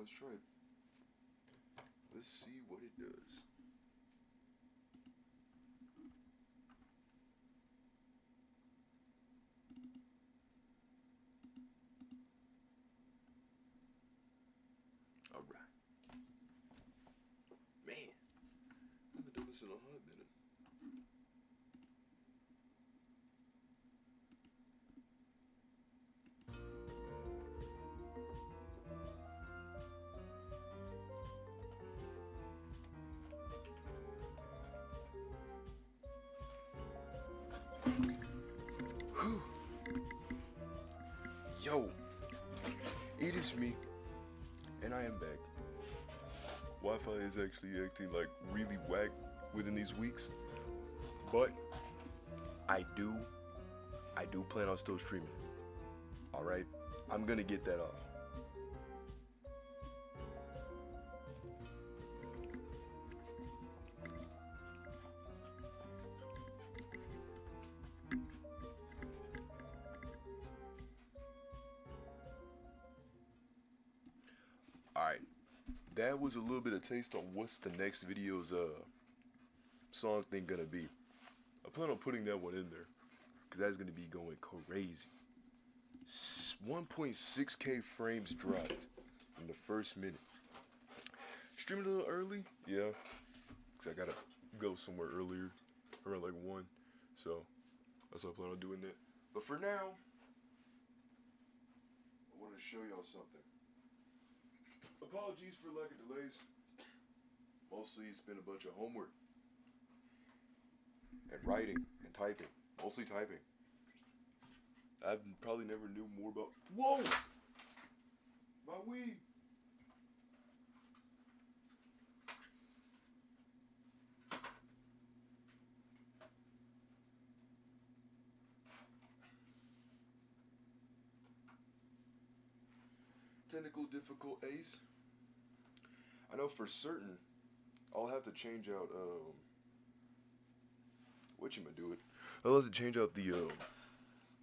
let's try it. Let's see what it does. Alright. Man, I haven't done this in a hot minute. Yo, it is me, and I am back. Wi-Fi is actually acting like really whack within these weeks, but I do plan on still streaming. All right, I'm gonna get that off. Alright, that was a little bit of taste on what's the next video's song thing gonna be. I plan on putting that one in there, because that's gonna be going crazy. 1.6K frames dropped in the first minute. Streaming a little early? Yeah, because I gotta go somewhere earlier, around like 1, so that's why I plan on doing that. But for now, I want to show y'all something. Apologies for lack of delays. Mostly it's been a bunch of homework and writing and typing. Mostly typing. I probably never knew more about. Whoa! My weed! Technical difficult ace. I know for certain I'll have to change out whatchamado-it. I'll have to change out the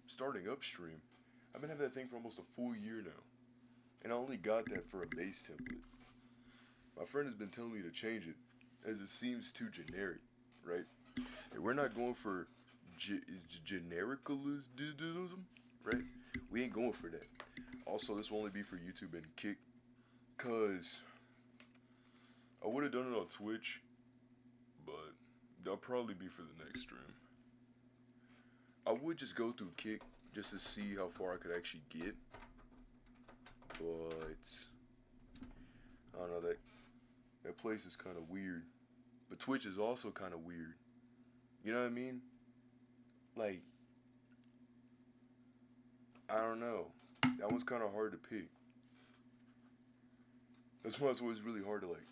starting up stream. I've been having that thing for almost a full year now. And I only got that for a base template. My friend has been telling me to change it as it seems too generic, right? And we're not going for genericalism, right? We ain't going for that. Also, this will only be for YouTube and Kick, cause I would have done it on Twitch, but that'll probably be for the next stream. I would just go through Kick just to see how far I could actually get, but I don't know, that place is kind of weird. But Twitch is also kind of weird. You know what I mean? Like, I don't know. That one's kind of hard to pick. That's why it's always really hard to like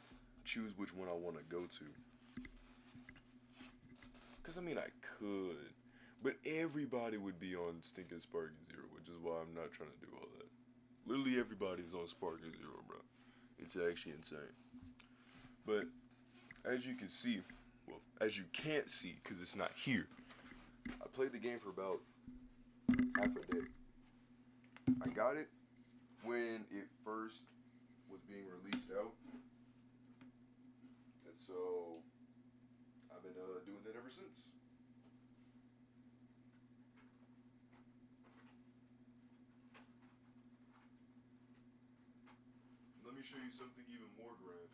choose which one I want to go to. Cause I mean I could, but everybody would be on Stinking Sparking Zero, which is why I'm not trying to do all that. Literally everybody's on Sparking Zero, bro. It's actually insane. But as you can see, well, as you can't see, cause it's not here. I played the game for about half a day. I got it when it first was being released out, and so I've been doing that ever since. Let me show you something even more grand.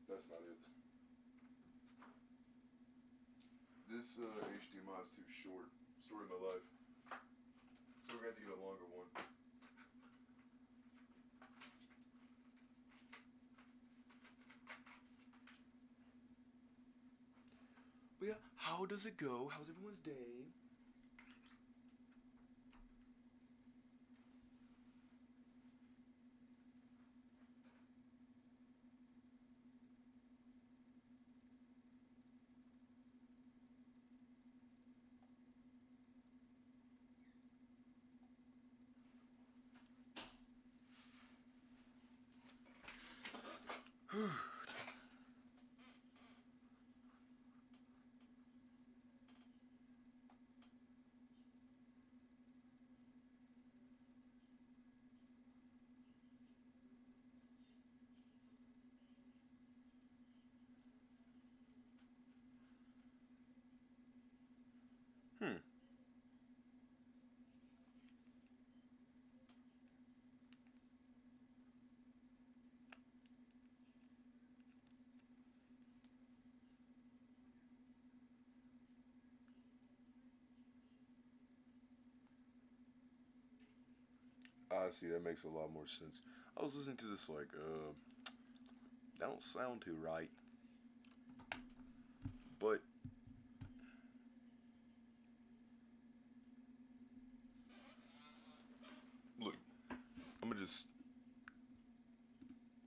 That's not it. This HDMI is too short. Story of my life. So we're going to have to get a longer one. But yeah, how does it go? How's everyone's day? I see, that makes a lot more sense. I was listening to this like, that don't sound too right. But look, I'm gonna just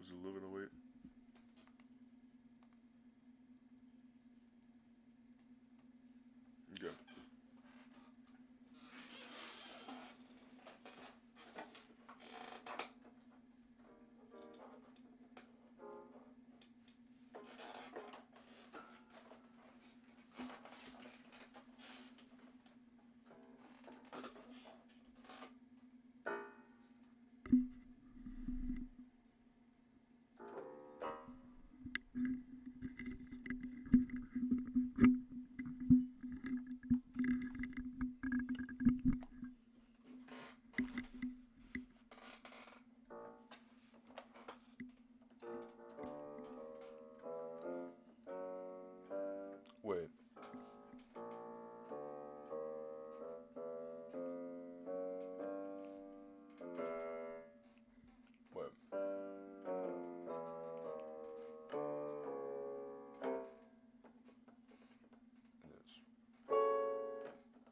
was it living away? Okay. Wait. Wait. Yes.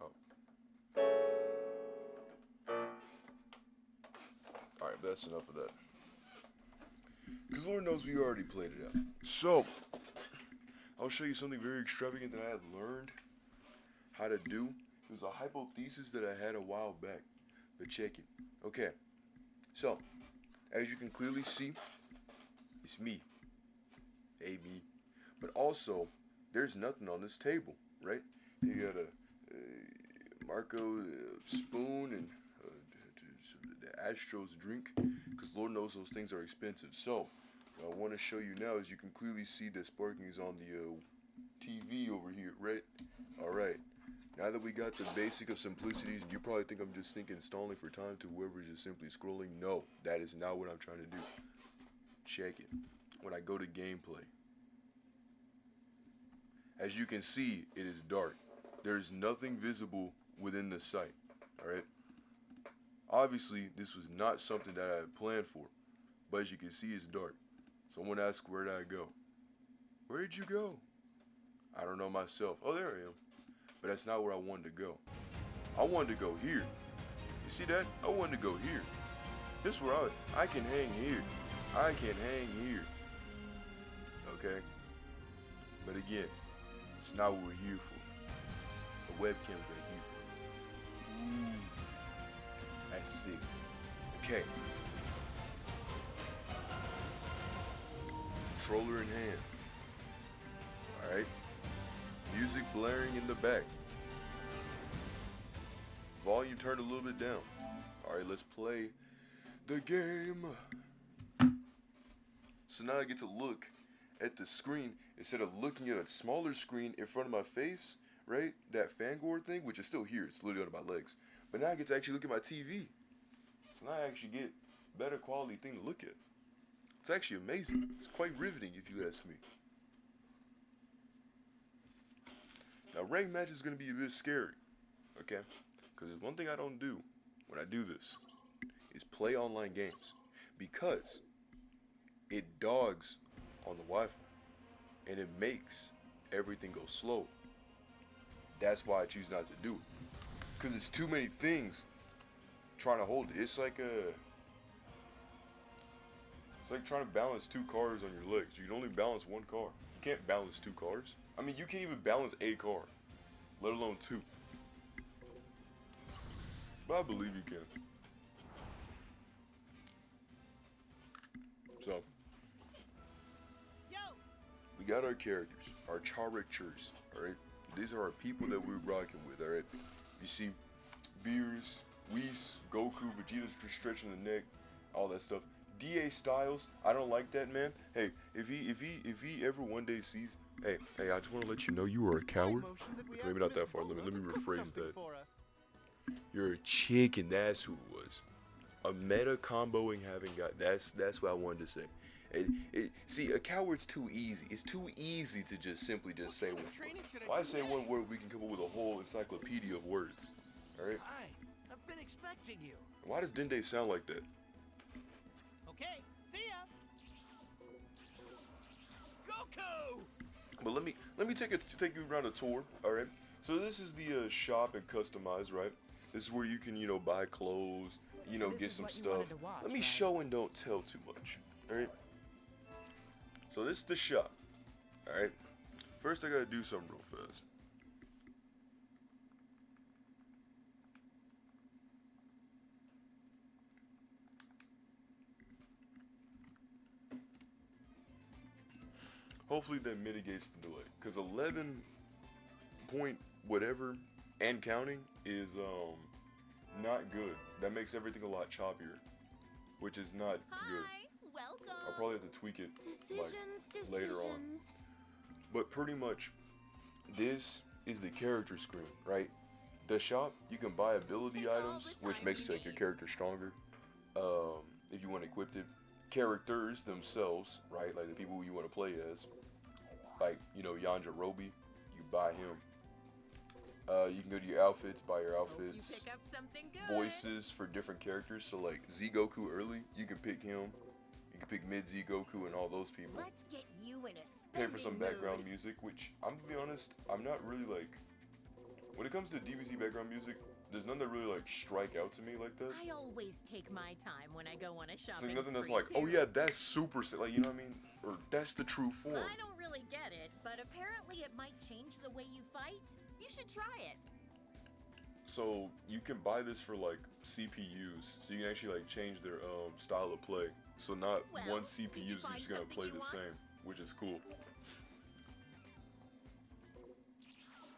Oh. Alright, that's enough of that. Because Lord knows we already played it out. So, I'll show you something very extravagant that I had learned how to do. It was a hypothesis that I had a while back. But check it. Okay. So, as you can clearly see, it's me. Hey, me. But also, there's nothing on this table, right? You got a Marco spoon and the Astros drink, because Lord knows those things are expensive. So, what I want to show you now is you can clearly see that Sparking is on the TV over here, right? Alright. Now that we got the basic of simplicities, you probably think I'm just thinking stalling for time to whoever is just simply scrolling. No, that is not what I'm trying to do. Check it. When I go to gameplay, as you can see, it is dark. There's nothing visible within the site. Alright? Obviously, this was not something that I had planned for. But as you can see, it's dark. Someone asked, where did I go? Where did you go? I don't know myself. Oh, there I am. But that's not where I wanted to go. I wanted to go here. You see that? I wanted to go here. This is where I can hang here. I can hang here. Okay? But again, it's not what we're here for. The webcam's right here. Ooh. That's sick. Okay. Controller in hand. Alright. Music blaring in the back. Volume turned a little bit down. Alright, let's play the game. So now I get to look at the screen instead of looking at a smaller screen in front of my face, right? That Fangor thing, which is still here, it's literally under my legs. But now I get to actually look at my TV. So now I actually get better quality thing to look at. It's actually amazing. It's quite riveting if you ask me. Now ranked match is going to be a bit scary, okay? Because there's one thing I don't do when I do this, is play online games. Because it dogs on the Wi-Fi, and it makes everything go slow. That's why I choose not to do it. Because it's too many things trying to hold it. It's like trying to balance two cars on your legs. You can only balance one car. You can't balance two cars. I mean, you can't even balance a car, let alone two. But I believe you can. So, we got our characters, our characters, alright? These are our people that we're rocking with, alright? You see, Beerus, Whis, Goku, Vegeta's just stretching the neck, all that stuff. DA Styles, I don't like that, man. Hey, if he ever one day sees, hey, I just want to let you know you are a coward. Maybe not that far. Let me rephrase that. You're a chicken. That's who it was. A meta comboing having got. That's what I wanted to say. See, a coward's too easy. It's too easy to just simply just say one. Why say one word? We can come up with a whole encyclopedia of words. All right. Hi, I've been expecting you. Why does Dende sound like that? Okay, see ya. Goku! But let me take you around a tour. All right. So this is the shop and customize, right? This is where you can buy clothes, This get is some what you stuff. wanted to watch, Let me right? show and don't tell too much. All right. So this is the shop. All right. First, I gotta do something real fast. Hopefully that mitigates the delay, because 11 point whatever and counting is not good. That makes everything a lot choppier, which is not good. Hi, welcome. I'll probably have to tweak it Decisions. later on. But pretty much, this is the character screen, right? The shop, you can buy ability Take all items, the which time makes you your need. character stronger. If you want to equip it, characters themselves, right? Like the people who you want to play as, like Yanja Robi, you buy him. You can go to your outfits, buy your Hope you outfits. pick up something good. Voices for different characters. So like Z Goku early, you can pick him. You can pick mid Z Goku and all those people. Let's get you in a Pay spending for some background music, which I'm gonna be honest, I'm not really like. When it comes to DBZ background music, there's none that really like strike out to me like that. I always take my time when I go on a It's shopping like nothing that's spree, like, oh too. yeah, that's super sick, like you know what I mean, or that's the true form. I don't really get it, but apparently it might change the way you fight. You should try it. So you can buy this for like CPUs, so you can actually like change their style of play. So not Well, one did CPU you is find just gonna something play you the want? same, which is cool.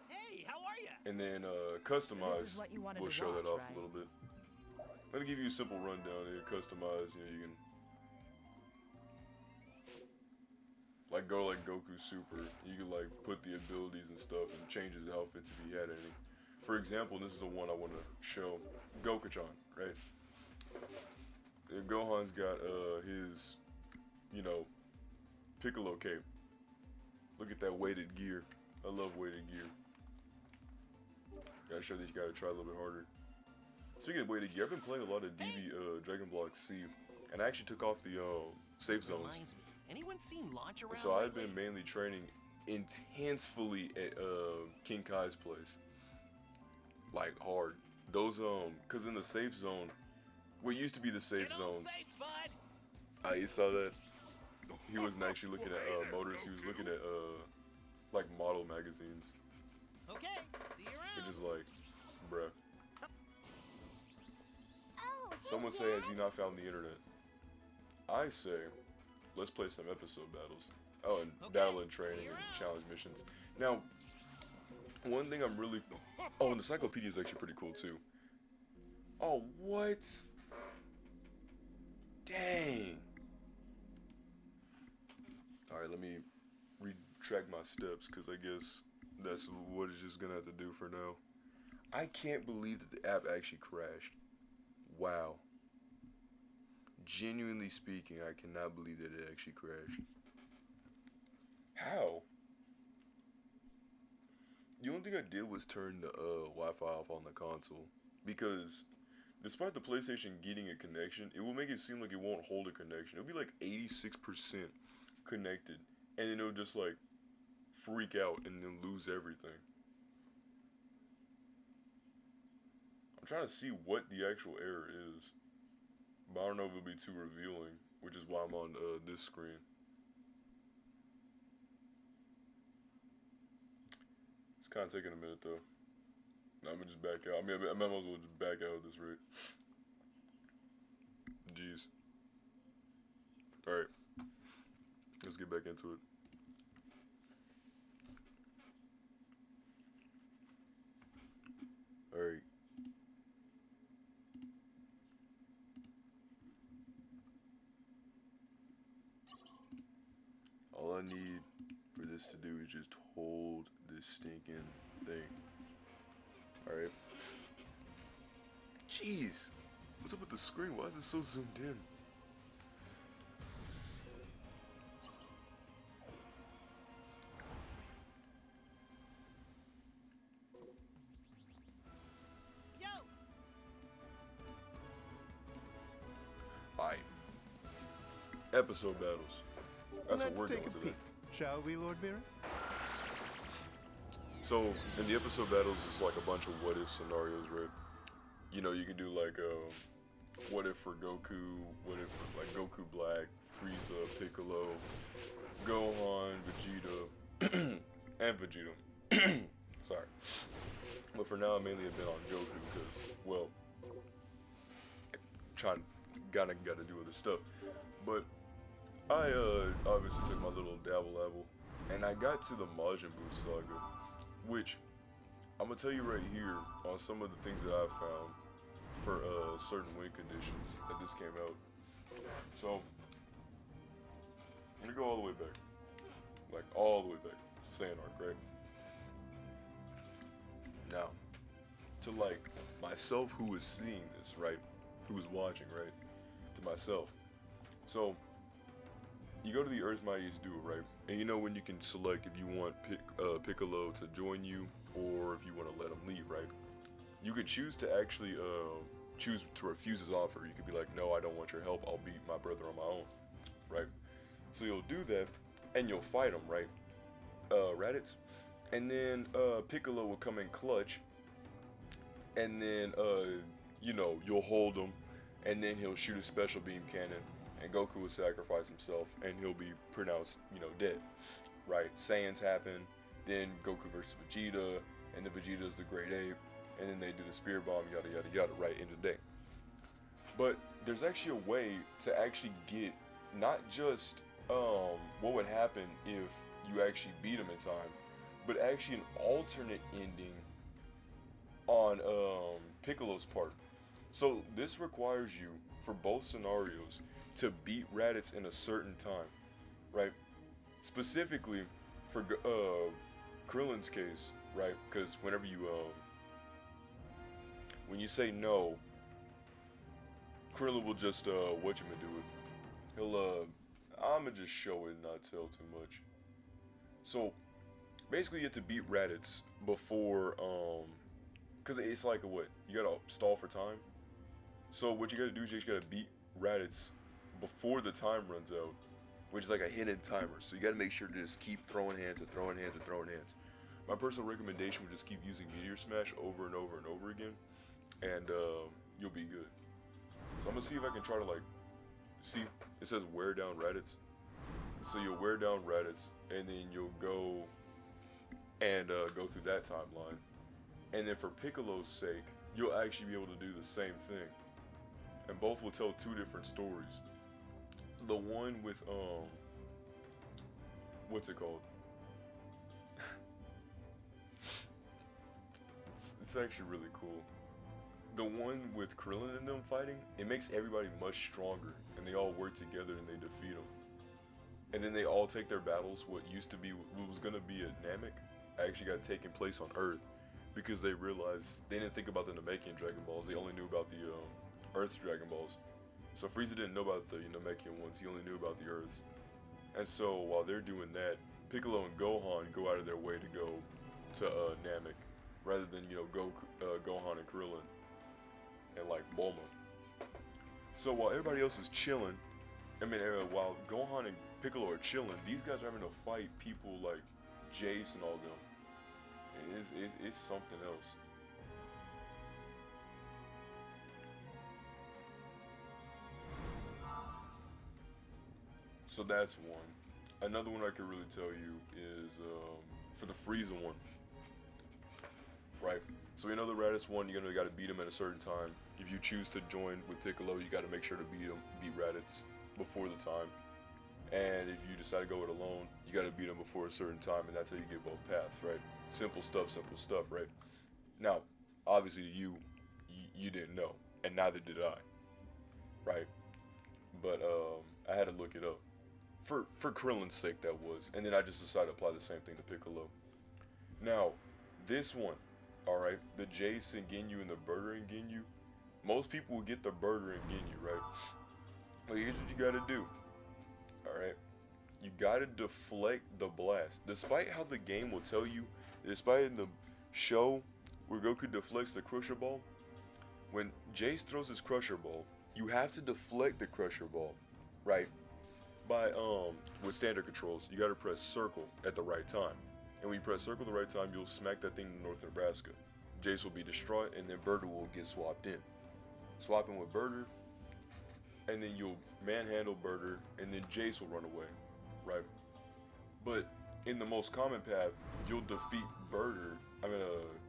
Hey, how are ya? And then This customize. is what you wanted We'll to show that watch, off right? a little bit. Let me give you a simple rundown here. Customize, you can like go like Goku Super. You can like put the abilities and stuff and change his outfits if he had any. For example, this is the one I want to show. Gokachan, right? And Gohan's got his, Piccolo cape. Look at that weighted gear. I love weighted gear. Gotta show that you gotta try a little bit harder. Speaking of weighted gear, I've been playing a lot of DB Dragon Block C, and I actually took off the safe zones. Reminds me, anyone seen Launch around So I've lately? been mainly training intensely at King Kai's place. Like hard. Those cause in the safe zone, what used to be the safe Get home zones. safe, bud. You saw that? He wasn't actually looking at motors, he was looking at like model magazines. Okay, see you It's around. just like, bruh. Oh, Someone say, has you not found the internet? I say, let's play some episode battles. Oh, and Okay, battle and training see you and around. challenge missions. Now, one thing I'm really... Oh, and the encyclopedia is actually pretty cool, too. Oh, what? Dang. Alright, let me retract my steps, because I guess that's what it's just going to have to do for now. I can't believe that the app actually crashed. Wow. Genuinely speaking, I cannot believe that it actually crashed. How? The only thing I did was turn the Wi-Fi off on the console. Because despite the PlayStation getting a connection, it will make it seem like it won't hold a connection. It'll be like 86% connected. And then it'll just like freak out and then lose everything. I'm trying to see what the actual error is. But I don't know if it'll be too revealing, which is why I'm on this screen. It's kind of taking a minute though. No, I'm gonna just back out. I mean, I might as well just back out at this rate. Jeez. Alright. Let's get back into it. Alright. All I need for this to do is just hold this stinking thing. Alright. Jeez. What's up with the screen? Why is it so zoomed in? Yo, episode battles. That's what we're Let's doing take a today. peek, shall we, Lord Beerus? So in the episode battles, it's like a bunch of what if scenarios, right? You know, you can do like what if for Goku, what if for like Goku Black, Frieza, Piccolo, Gohan, Vegeta, and Vegeta. Sorry. But for now, I mainly have been on Goku because, well, gotta do other stuff. But I obviously took my little dabble, and I got to the Majin Buu saga, which I'm gonna tell you right here on some of the things that I found for certain win conditions that this came out. So I'm gonna go all the way back, like all the way back, Saiyan-arc, right? Now, to like myself who is seeing this, right? Who is watching, right? To myself. So, you go to the Earth's Mightiest Duo, right? And you know when you can select if you want Piccolo to join you or if you want to let him leave, right? You could choose to actually choose to refuse his offer. You could be like, no, I don't want your help. I'll beat my brother on my own, right? So you'll do that and you'll fight him, right? Raditz. And then Piccolo will come in clutch, and then you know, you'll hold him, and then he'll shoot a special beam cannon, and Goku will sacrifice himself, and he'll be pronounced, you know, dead. Right? Saiyans happen, then Goku versus Vegeta, and then Vegeta's the Great Ape, and then they do the Spirit Bomb, yada yada yada, right, end of the day. But there's actually a way to actually get not just what would happen if you actually beat him in time, but actually an alternate ending on Piccolo's part. So this requires you, for both scenarios, to beat Raditz in a certain time, right? Specifically for Krillin's case, right? Because whenever you when you say no, Krillin will just what you gonna do it? He'll I'ma just show it and not tell too much. So basically you have to beat Raditz before because it's like a what? You gotta stall for time. So what you gotta do is you just gotta beat Raditz before the time runs out, which is like a hidden timer. So you gotta make sure to just keep throwing hands and throwing hands and throwing hands. My personal recommendation would just keep using Meteor Smash over and over and over again, and you'll be good. So I'm gonna see if I can try to like, see, it says wear down Raditz. So you'll wear down Raditz, and then you'll go and go through that timeline. And then for Piccolo's sake, you'll actually be able to do the same thing. And both will tell two different stories. The one with, what's it called? it's actually really cool. The one with Krillin and them fighting, it makes everybody much stronger, and they all work together and they defeat them. And then they all take their battles. What used to be, what was gonna be a Namek, actually got taken place on Earth, because they realized they didn't think about the Namekian Dragon Balls. They only knew about the Earth's Dragon Balls. So Frieza didn't know about the Namekian ones. He only knew about the Earth's. And so while they're doing that, Piccolo and Gohan go out of their way to go to Namek, rather than Gohan and Krillin and like Bulma. So while everybody else is chilling, while Gohan and Piccolo are chilling, these guys are having to fight people like Jace and all them. And it's something else. So that's one. Another one I could really tell you is for the Frieza one. Right? So you know the Raditz one, you're gonna gotta beat him at a certain time. If you choose to join with Piccolo, you gotta make sure to beat Raditz before the time. And if you decide to go it alone, you gotta beat him before a certain time, and that's how you get both paths, right? Simple stuff, right? Now, obviously you didn't know, and neither did I, right? But I had to look it up. For Krillin's sake, that was. And then I just decided to apply the same thing to Piccolo. Now, this one, alright, the Jace and Ginyu and the Burter and Ginyu, most people will get the Burter and Ginyu, right? Well, here's what you gotta do, alright? You gotta deflect the blast. Despite how the game will tell you, despite in the show where Goku deflects the Crusher Ball, when Jace throws his Crusher Ball, you have to deflect the Crusher Ball, right? by with standard controls, you gotta press circle at the right time. And when you press circle at the right time, you'll smack that thing in North Nebraska. Jace will be destroyed, and then Birder will get swapped in. Swap in with Birder, and then you'll manhandle Birder, and then Jace will run away, right? But in the most common path, you'll defeat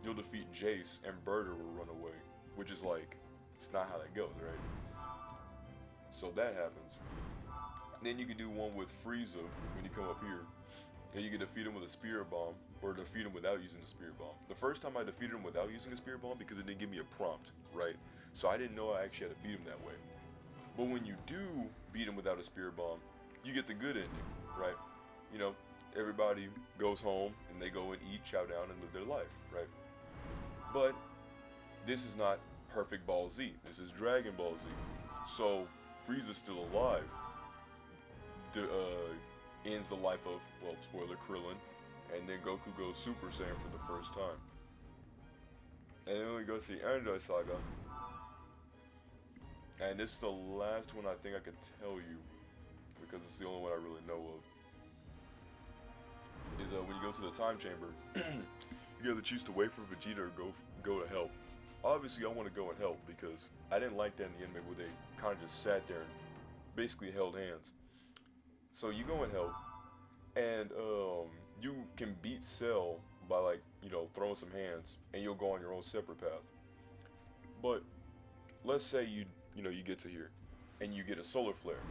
you'll defeat Jace, and Birder will run away, which is like, it's not how that goes, right? So that happens. Then you can do one with Frieza when you come up here, and you can defeat him with a Spirit Bomb, or defeat him without using the Spirit Bomb. The first time I defeated him without using a Spirit Bomb because it didn't give me a prompt, right? So I didn't know I actually had to beat him that way. But when you do beat him without a Spirit Bomb, you get the good ending, right? You know, everybody goes home and they go and eat, chow down, and live their life, right? But this is not Perfect Ball Z. This is Dragon Ball Z. So Frieza's still alive. Ends the life of, well, spoiler, Krillin, and then Goku goes Super Saiyan for the first time. And then we go see Android Saga. And this is the last one I think I could tell you, because it's the only one I really know of. Is when you go to the time chamber, you either choose to wait for Vegeta or go to help. Obviously, I want to go and help because I didn't like that in the anime where they kind of just sat there and basically held hands. So you go and help, and you can beat Cell by, like, you know, throwing some hands, and you'll go on your own separate path. But let's say you get to here, and you get a solar flare.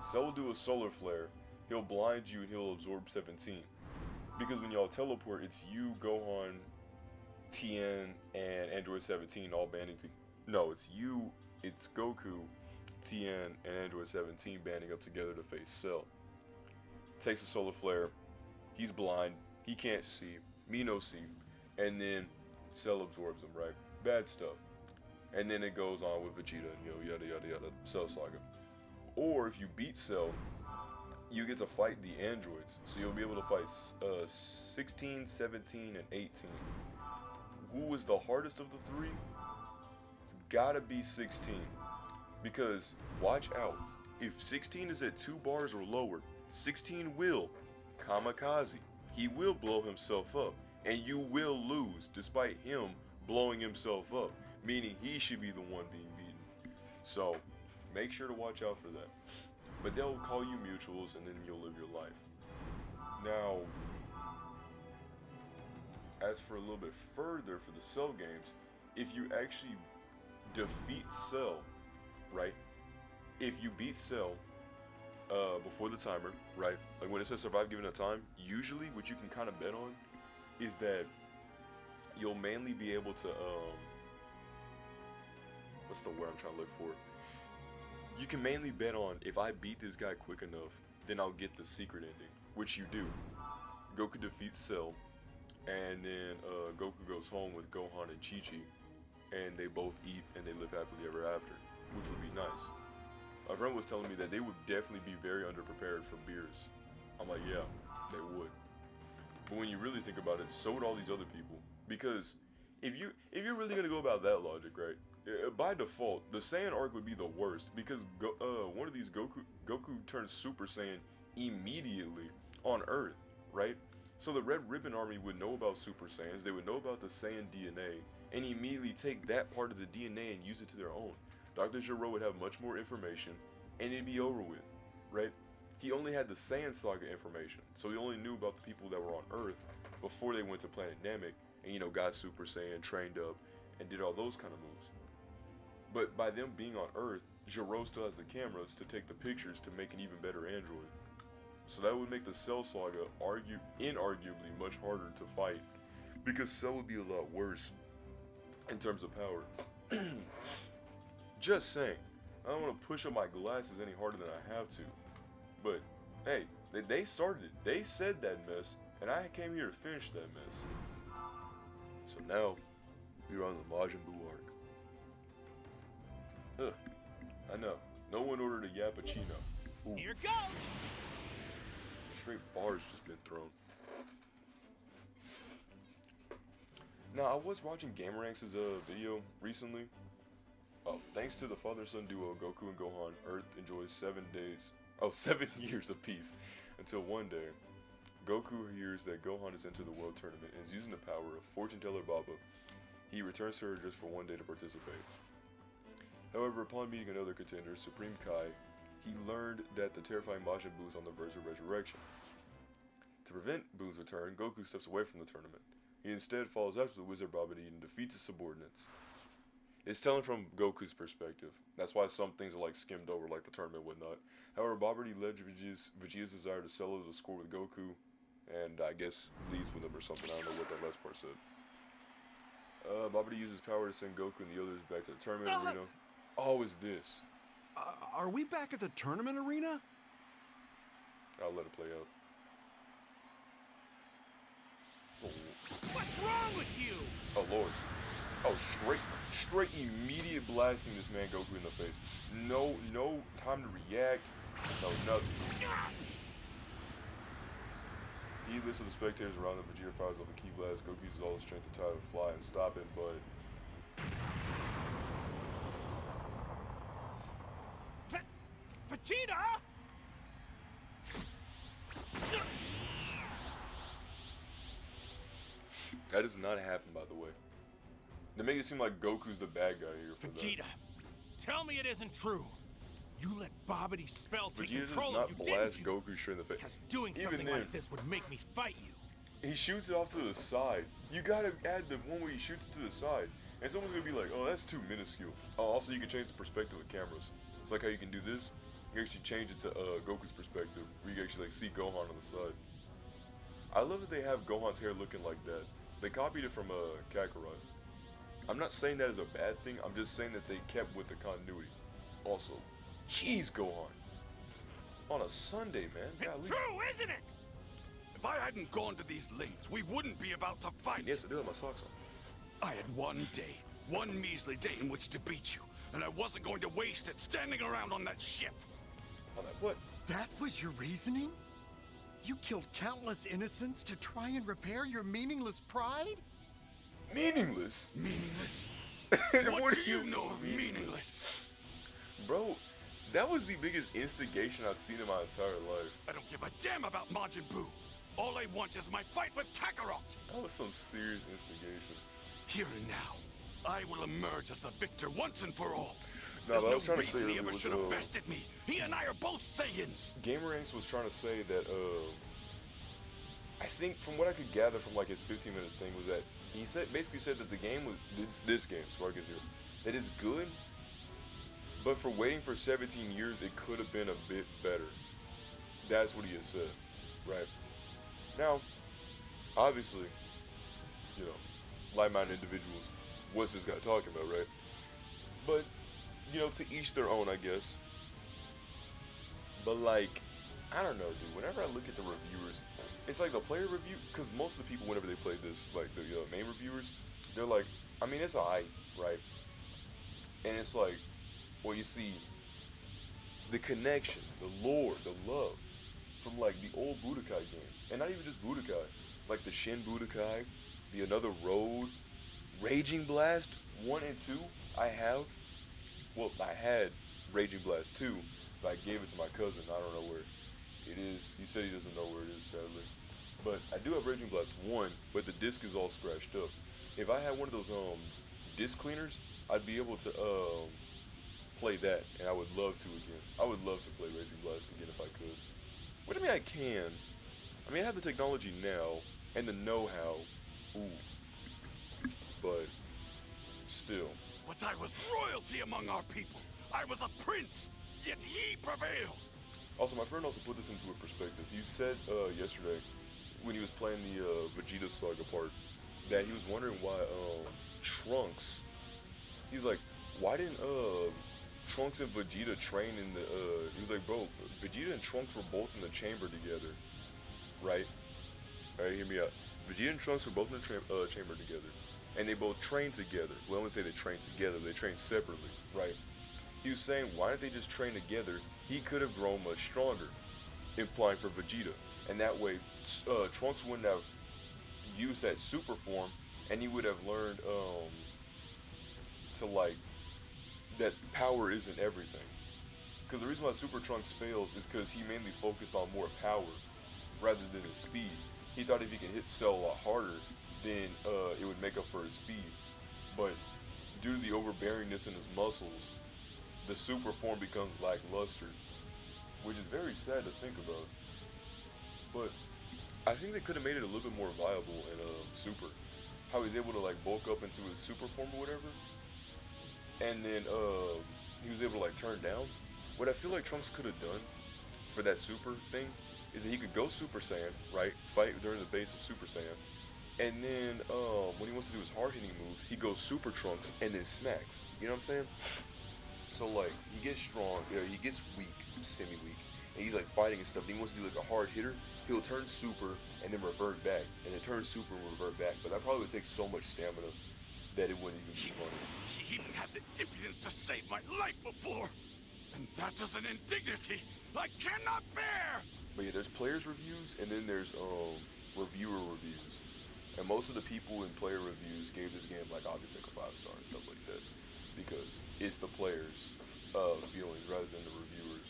Cell will do a solar flare. He'll blind you and he'll absorb 17. Because when y'all teleport, it's you, Gohan, Tien, and Android 17 all banding together. No, it's you, it's Goku, Tien, and Android 17 banding up together to face Cell. Takes a solar flare. He's blind. He can't see. Mino see. And then Cell absorbs him, right? Bad stuff. And then it goes on with Vegeta and, you know, yada yada yada, Cell Saga. Or if you beat Cell, you get to fight the androids. So you'll be able to fight 16, 17, and 18. Who is the hardest of the three? It's gotta be 16. Because, watch out, if 16 is at 2 bars or lower, 16 will kamikaze. He will blow himself up, and you will lose despite him blowing himself up, meaning he should be the one being beaten. So make sure to watch out for that. But they'll call you mutuals, and then you'll live your life. Now, as for a little bit further for the Cell games, if you actually defeat Cell, right? If you beat Cell before the timer, right? Like when it says survive given a time, usually what you can kind of bet on is that you'll mainly be able to, what's the word I'm trying to look for? You can mainly bet on, if I beat this guy quick enough, then I'll get the secret ending, which you do. Goku defeats Cell, and then Goku goes home with Gohan and Chi-Chi, and they both eat and they live happily ever after, which would be nice. A friend was telling me that they would definitely be very underprepared for Beerus. I'm like, yeah, they would. But when you really think about it, so would all these other people. Because if you're really gonna go about that logic, right? By default, the Saiyan arc would be the worst because one of these Goku turns Super Saiyan immediately on Earth, right? So the Red Ribbon Army would know about Super Saiyans, they would know about the Saiyan DNA, and immediately take that part of the DNA and use it to their own. Dr. Gero would have much more information, and it'd be over with, right? He only had the Saiyan Saga information, so he only knew about the people that were on Earth before they went to Planet Namek, and, you know, got Super Saiyan, trained up, and did all those kind of moves. But by them being on Earth, Gero still has the cameras to take the pictures to make an even better android. So that would make the Cell Saga inarguably much harder to fight, because Cell would be a lot worse in terms of power. Just saying. I don't want to push up my glasses any harder than I have to. But, hey, they started it. They said that mess, and I came here to finish that mess. So now, we're on the Majin Buu arc. Ugh, I know. No one ordered a Yappuccino. Ooh. Here goes! Straight bars just been thrown. Now, I was watching Gameranx's video recently. Oh, thanks to the father-son duo Goku and Gohan, Earth enjoys 7 days Oh, 7 years apiece. Until one day, Goku hears that Gohan has entered the World Tournament and is using the power of fortune teller Baba. He returns to her just for one day to participate. However, upon meeting another contender, Supreme Kai, he learned that the terrifying Majin Buu is on the verge of resurrection. To prevent Buu's return, Goku steps away from the tournament. He instead follows after the Wizard Babidi and defeats his subordinates. It's telling from Goku's perspective. That's why some things are like skimmed over, like the tournament and whatnot. However, Babidi leverages Vegeta's desire to settle the score with Goku, and I guess leaves with him or something. I don't know what that last part said. Babidi uses power to send Goku and the others back to the tournament arena. Oh, is this? Are we back at the tournament arena? I'll let it play out. What's wrong with you? Oh lord. Oh, straight immediate blasting this man Goku in the face. No time to react. No, nothing. Heedless of the spectators around him, Vegeta fires off a key blast. Goku uses all his strength to tie the fly and stop it, but Vegeta? that does not happen, by the way. They make it seem like Goku's the bad guy here for Vegeta, tell me it isn't true. You let Babidi's spell take Vegeta does control not of you, blast didn't you? Goku straight in the face. Because doing Even something then, like this would make me fight you. he shoots it off to the side. You gotta add the one where he shoots it to the side. And someone's gonna be like, oh, that's too minuscule. Oh, also you can change the perspective of cameras. It's like how you can do this. You actually change it to Goku's perspective, where you can actually like see Gohan on the side. I love that they have Gohan's hair looking like that. They copied it from Kakarot. I'm not saying that is a bad thing. I'm just saying that they kept with the continuity. Also, jeez, Gohan. On a Sunday, man. It's Golly. true, isn't it? If I hadn't gone to these lengths, we wouldn't be about to fight. Yes, I do have my socks on. I had one day, one measly day in which to beat you, and I wasn't going to waste it standing around on that ship. On that what? That was your reasoning? You killed countless innocents to try and repair your meaningless pride? Meaningless? Meaningless? What What do do you you know of mean? meaningless? Bro, that was the biggest instigation I've seen in my entire life. I don't give a damn about Majin Buu. All I want is my fight with Kakarot. That was some serious instigation. Here and now, I will emerge as the victor once and for all. No, There's but I no was trying to say reason he earlier ever was, should have bested me. He and I are both Saiyans. Gameranks was trying to say that, I think from what I could gather from like his 15-minute thing was that he basically said that the game was, this game, Spark Zero, that it's good, but for waiting for 17 years, it could have been a bit better. That's what he had said, right? Now, obviously, you know, like-minded individuals, what's this guy talking about, right? But, you know, to each their own, I guess. But like, I don't know, dude. Whenever I look at the reviewers, it's like the player review, because most of the people, whenever they play this, like the main reviewers, they're like, I mean, it's alright, right? And it's like, well, you see, the connection, the lore, the love from like the old Budokai games, and not even just Budokai, like the Shin Budokai, the Another Road, Raging Blast 1 and 2. I had Raging Blast 2, but I gave it to my cousin. I don't know where it is. He said he doesn't know where it is, sadly. But I do have Raging Blast 1, but the disc is all scratched up. If I had one of those disc cleaners, I'd be able to play that, and I would love to again. I would love to play Raging Blast again if I could. Which, I mean, I can. I mean, I have the technology now, and the know-how. Ooh. But, still. But I was royalty among our people. I was a prince, yet he prevailed. Also, my friend also put this into a perspective. He said yesterday, when he was playing the Vegeta Saga part, that he was wondering why Trunks, he's like, why didn't Trunks and Vegeta train in the, he was like, bro, Vegeta and Trunks were both in the chamber together, right? Alright, hear me out. Vegeta and Trunks were both in the chamber together, and they both trained together. Well, I wouldn't say they trained together, they trained separately, right? He was saying, why didn't they just train together? He could have grown much stronger, implying for Vegeta. And that way, Trunks wouldn't have used that super form, and he would have learned to like, that power isn't everything. Because the reason why Super Trunks fails is because he mainly focused on more power rather than his speed. He thought if he could hit Cell a lot harder, then it would make up for his speed. But due to the overbearingness in his muscles, the super form becomes lackluster, which is very sad to think about. But I think they could have made it a little bit more viable in Super. How he's able to like bulk up into his super form or whatever, and then he was able to like turn down. What I feel like Trunks could have done for that super thing is that he could go Super Saiyan, right? Fight during the base of Super Saiyan, and then when he wants to do his hard hitting moves, he goes Super Trunks and then smacks. You know what I'm saying? So like he gets strong, he gets weak, semi-weak, and he's like fighting and stuff. And he wants to do like a hard hitter. He'll turn super and then revert back, and then turn super and revert back. But that probably would take so much stamina that it wouldn't even be funny. He even had the impudence to save my life before, and that is an indignity I cannot bear. But yeah, there's players reviews and then there's reviewer reviews, and most of the people in player reviews gave this game like obviously like a 5-star and stuff like that because it's the players' feelings rather than the reviewers.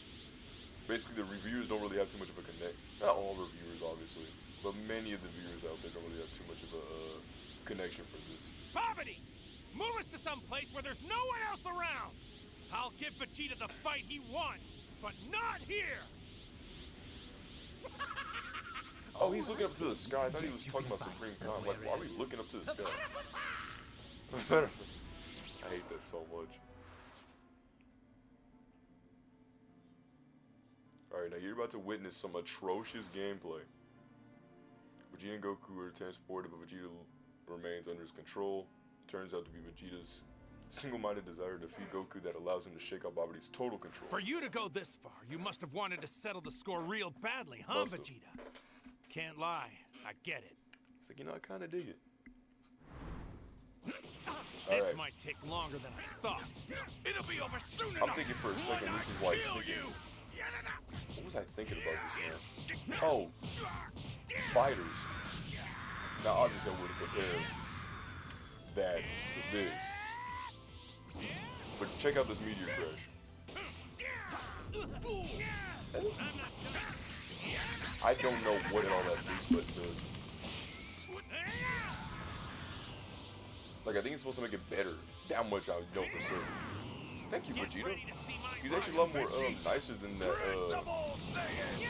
Basically, the reviewers don't really have too much of a connect. Not all reviewers, obviously, but many of the viewers out there don't really have too much of a connection for this. Bobbity! Move us to some place where there's no one else around! I'll give Vegeta the fight he wants, but not here! Oh, he's looking up to the sky. I thought he was talking about Supreme Khan. Like, why are we looking up to the sky? I hate that so much. Alright, now you're about to witness some atrocious gameplay. Vegeta and Goku are transported, but Vegeta remains under his control. Turns out to be Vegeta's single-minded desire to defeat Goku that allows him to shake out Babidi's total control. For you to go this far, you must have wanted to settle the score real badly, huh, Must've. Vegeta? Can't lie, I get it. It's like, you know, I kind of dig it. This Alright. might take longer than I thought. It'll be over soon I'm enough. thinking for a second when this I is why he's kill thinking. you. What was I thinking about this, man? Oh, fighters. Now, obviously, I would have compared that to this. But check out this meteor crash. I don't know what all that boost button does. Like, I think it's supposed to make it better. That much I know for certain. Thank you, Vegeta. He's actually a lot more nicer than that. Principal Saiyan.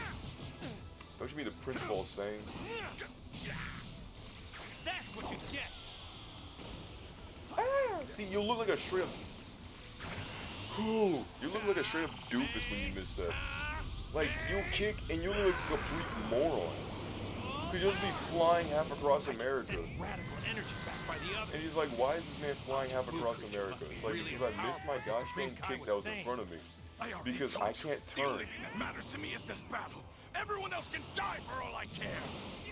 Don't you mean the principal saying? That's what you get. See, you look like a straight up. You look like a straight up doofus when you miss that. Like, you kick and you look like a complete moron. Cause you'll just be flying half across America. Sense radical energy back by the others. And he's like, why is this man flying half across America? It's like, because I missed my gosh dang kick that was in front of me. already Because told I you, can't The only turn. thing that matters to me is this battle. Everyone else can die for all I care.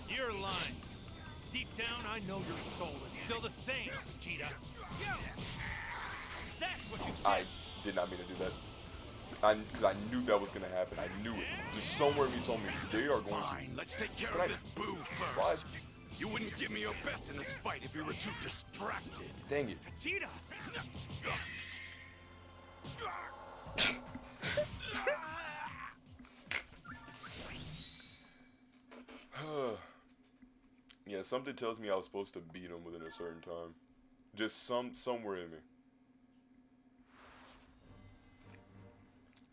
You're lying. Deep down, I know your soul is still the same, Vegeta. That's what you get. I did not mean to do that. Because I knew that was going to happen. I knew it. Just somewhere in me told me they are going Fine, let's take care Can I of this boo slide? first. You wouldn't give me your best in this fight if you were too distracted. to. Dang it. Vegeta! Yeah, something tells me I was supposed to beat him within a certain time. Just somewhere in me.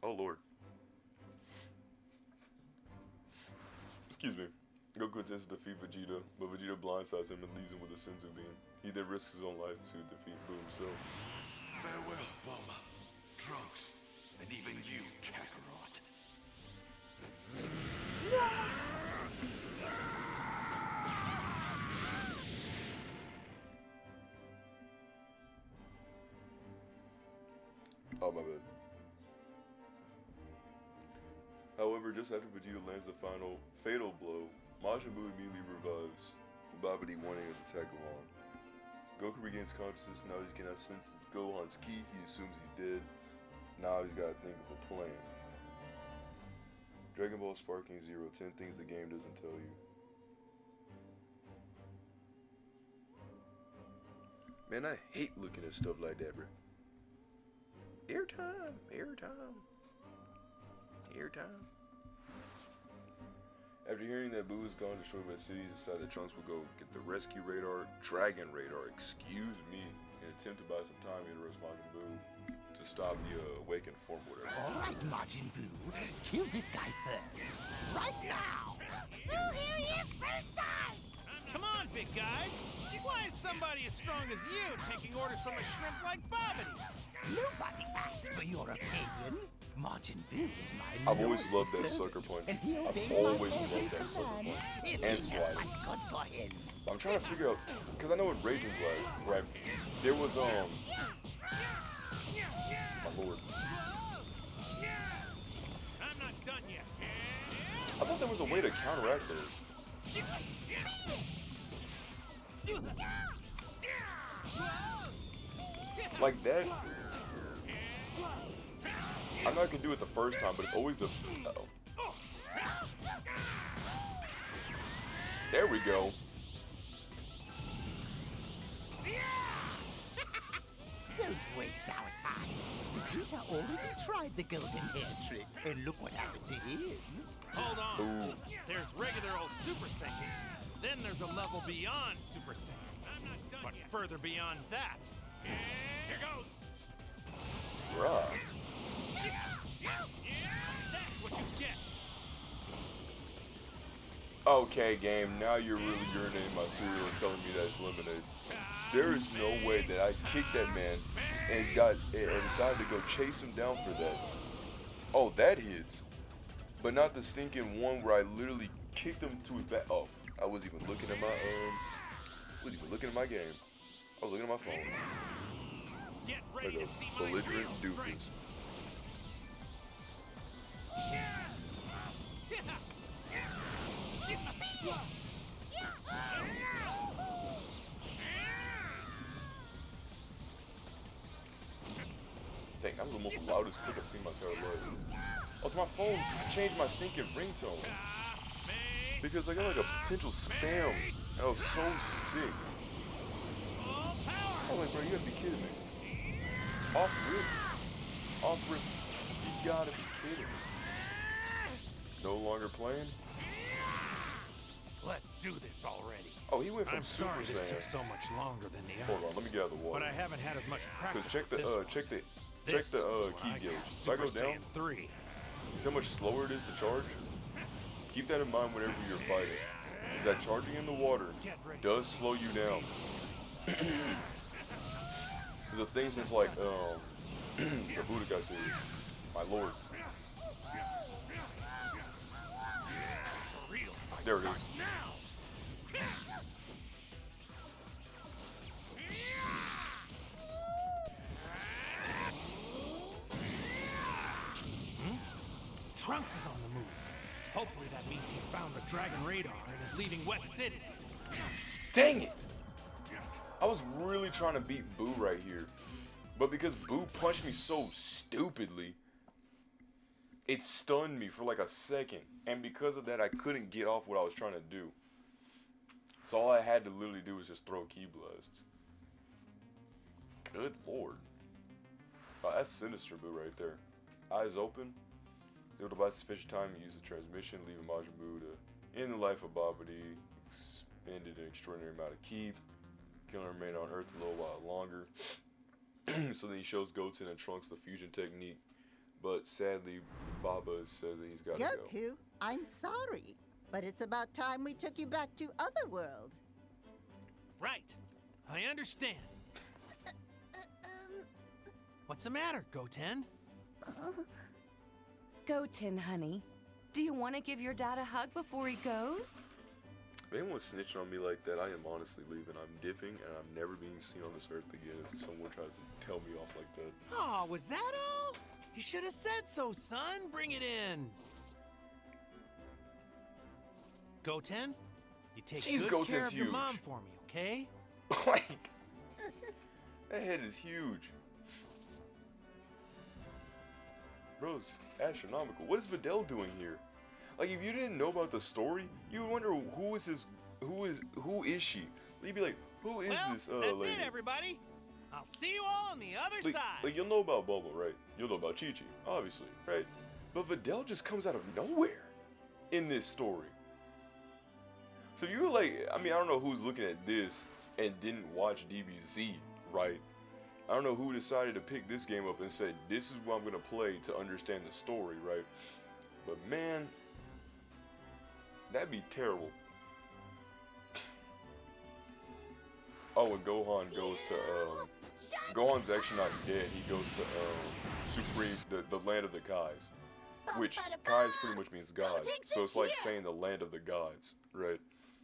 Oh lord. Excuse me. Goku attempts to defeat Vegeta, but Vegeta blindsides him and leaves him with a Senzu beam. He then risks his own life to defeat Boo himself. Farewell, Bulma, Trunks, and even you, Kakarot. Oh, my bad. However, just after Vegeta lands the final fatal blow, Majin Buu immediately revives, with Babidi wanting to tag along. Goku regains consciousness, now he cannot sense Gohan's ki, he assumes he's dead. Now he's got to think of a plan. Dragon Ball Sparking Zero, 10 things the game doesn't tell you. Man, I hate looking at stuff like that, bro. Airtime, airtime. Airtime? After hearing that Boo is gone, destroyed by cities, decided that Trunks will go get the rescue radar, Dragon Radar, excuse me, and attempt to buy some time to interrupt Majin Buu to stop the awakened form, whatever. All right, Majin Buu, kill this guy first. Right now! We'll hear you first time! Come on, big guy. Why is somebody as strong as you taking orders from a shrimp like Bobbity? Nobody asked for your opinion. Majin Buu is my I've always loyal loved that servant, sucker punch. and he I've obeys always my loved every that sucker command. punch. If And he knows sliding. what's good for him. I'm trying to figure out, because I know in Raging Blast, right, there was, my lord. I'm not done yet. I thought there was a way to counteract those. Like that. I know I can do it the first time, but it's always the. Uh-oh. There we go. Don't waste our time. Vegeta already tried the golden hair trick, and look what happened to him. Hold on. Ooh. There's regular old Super Saiyan. Then there's a level beyond Super Saiyan. I'm not done but yet. Further beyond that. Here goes. Right. That's what you get. Okay, game. Now you're really urinating my cereal and telling me that it's lemonade. There is no way that I kicked that man and decided to go chase him down for that. Oh, that hits. But not the stinking one where I literally kicked him to his back. Oh, I wasn't even looking at my game. I was looking at my phone. Get ready Like to see a my belligerent real doofus. strength. Dang, that was almost the loudest click I've seen in my entire life. Oh, so my phone changed my stinking ringtone. Because I got like a potential spam. That was so sick. I was like, bro, you gotta be kidding me. Off rip. Off rip. You gotta be kidding me. No longer playing? Let's do this already. Oh, he went from I'm Super sorry this took Saiyan. so much longer than the Hold on, others. let me get out of the water. But I haven't had as much practice. Because check the with this one. check the This is when key I gauge. got If I go Super down, Saiyan 3. see how much slower it is to charge? Keep that in mind whenever you're fighting. Is that charging in the water does slow you down. There's a thing since like the Budokai series. My lord. Real fight There it starts is. now. Trunks is on the move. Hopefully that means he found the Dragon Radar and is leaving West City. Dang it! I was really trying to beat Boo right here. But because Boo punched me so stupidly, it stunned me for like a second. And because of that, I couldn't get off what I was trying to do. So all I had to literally do was just throw Ki Blasts. Good lord. Oh, that's sinister Boo right there. Eyes open. Able to buy sufficient time to use the transmission, leaving Majin Buu to end the life of Babidi, expended an extraordinary amount of ki, can only remain on Earth a little while longer. So then he shows Goten and Trunks the fusion technique, but sadly, Baba says that he's got to go. Goku, I'm sorry, but it's about time we took you back to Otherworld. Right. I understand. What's the matter, Goten? Goten, honey. Do you want to give your dad a hug before he goes? If anyone's snitching on me like that, I am honestly leaving. I'm dipping, and I'm never being seen on this earth again if someone tries to tell me off like that. Oh, was that all? You should have said so, son. Bring it in. Goten, you take Jeez, good Goten's care of your huge. mom for me, okay? Like, that head is huge. Bro, it's astronomical. What is Videl doing here? Like, if you didn't know about the story, you would wonder who is she? You'd be like, who is Well, this that's lady? it, everybody. I'll see you all on the other Like, side. like, you'll know about Bubble, right? You'll know about Chi-Chi, obviously, right? But Videl just comes out of nowhere in this story. So you're like, I mean, I don't know who's looking at this and didn't watch DBZ, right? I don't know who decided to pick this game up and said, this is what I'm going to play to understand the story, right? But man, that'd be terrible. Oh, and Gohan goes to, Gohan's actually not dead. He goes to, Supreme, the land of the Kais. Which, Kais pretty much means gods. So it's like saying the land of the gods, right?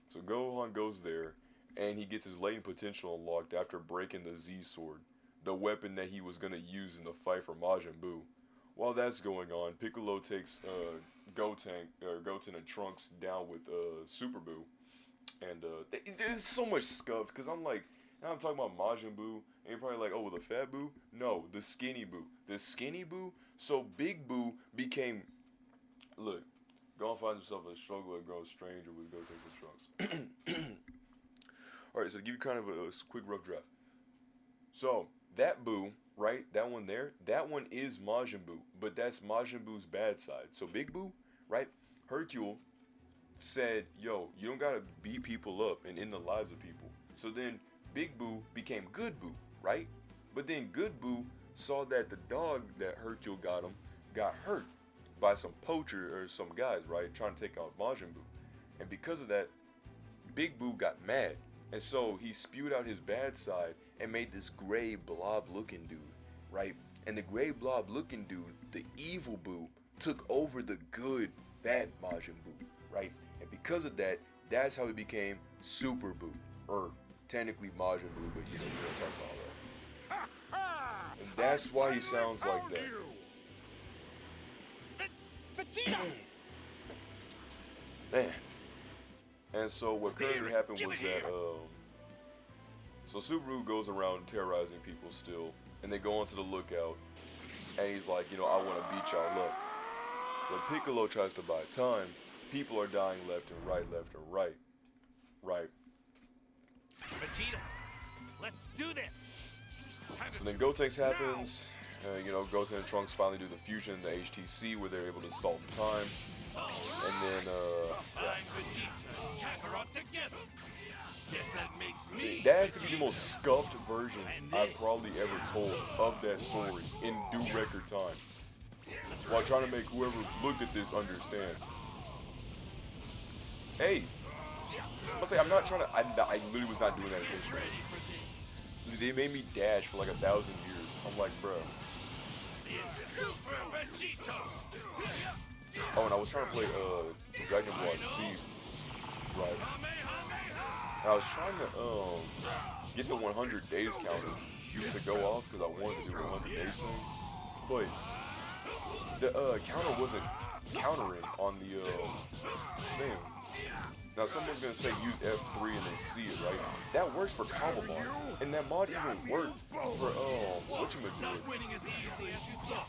So Gohan goes there, and he gets his latent potential unlocked after breaking the Z-Sword, the weapon that he was going to use in the fight for Majin Buu. While that's going on, Piccolo takes Goten and Trunks down with Super Buu. And there's so much scuffed, because I'm like, now I'm talking about Majin Buu, and you're probably like, oh, the fat Buu? No, the skinny Buu. The skinny Buu? So Big Buu became, look, Gohan finds himself in a struggle that grows stranger with Goten and Trunks. Alright, so to give you kind of a quick rough draft. So, that Buu, right, that one there, that one is Majin Buu, but that's Majin Buu's bad side. So Big Buu, right, Hercule said, yo, you don't gotta beat people up and end the lives of people. So then Big Buu became Good Buu, right? But then Good Buu saw that the dog that Hercule got him got hurt by some poacher or some guys, right, trying to take out Majin Buu. And because of that, Big Buu got mad. And so he spewed out his bad side and made this gray blob looking dude, right? And the gray blob looking dude, the evil Buu, took over the good fat Majin Buu, right? And because of that, that's how he became Super Buu, or technically Majin Buu, but you know, we don't talk about that. And that's why he sounds like that. Vegeta! Man. And so what currently happened was that, so Subaru goes around terrorizing people still, and they go onto the lookout, and he's like, you know, I want to beat y'all up. When Piccolo tries to buy time, people are dying left and right, right. Vegeta, let's do this! So then Gotenks happens, you know, Goten and Trunks finally do the fusion in the HTC where they're able to stall the time, and then, yeah. I'm Vegeta and Kakarot together. Guess that makes me. That has to be the most scuffed version I've probably ever told of that story in due record time, while trying to make whoever looked at this understand. Hey, I'll say I'm not trying to. I literally was not doing that intentionally. They made me dash for like 1,000 years. I'm like, bro. Super Vegeta! Oh, and I was trying to play Dragon Ball Z, right? And I was trying to get the 100 days counter to go off because I wanted to do the 100 days thing, but the counter wasn't countering on the thing. Now someone's gonna say use F3 and then see it, right? That works for Combo Mod, and that mod even worked for Not winning as easily as you thought.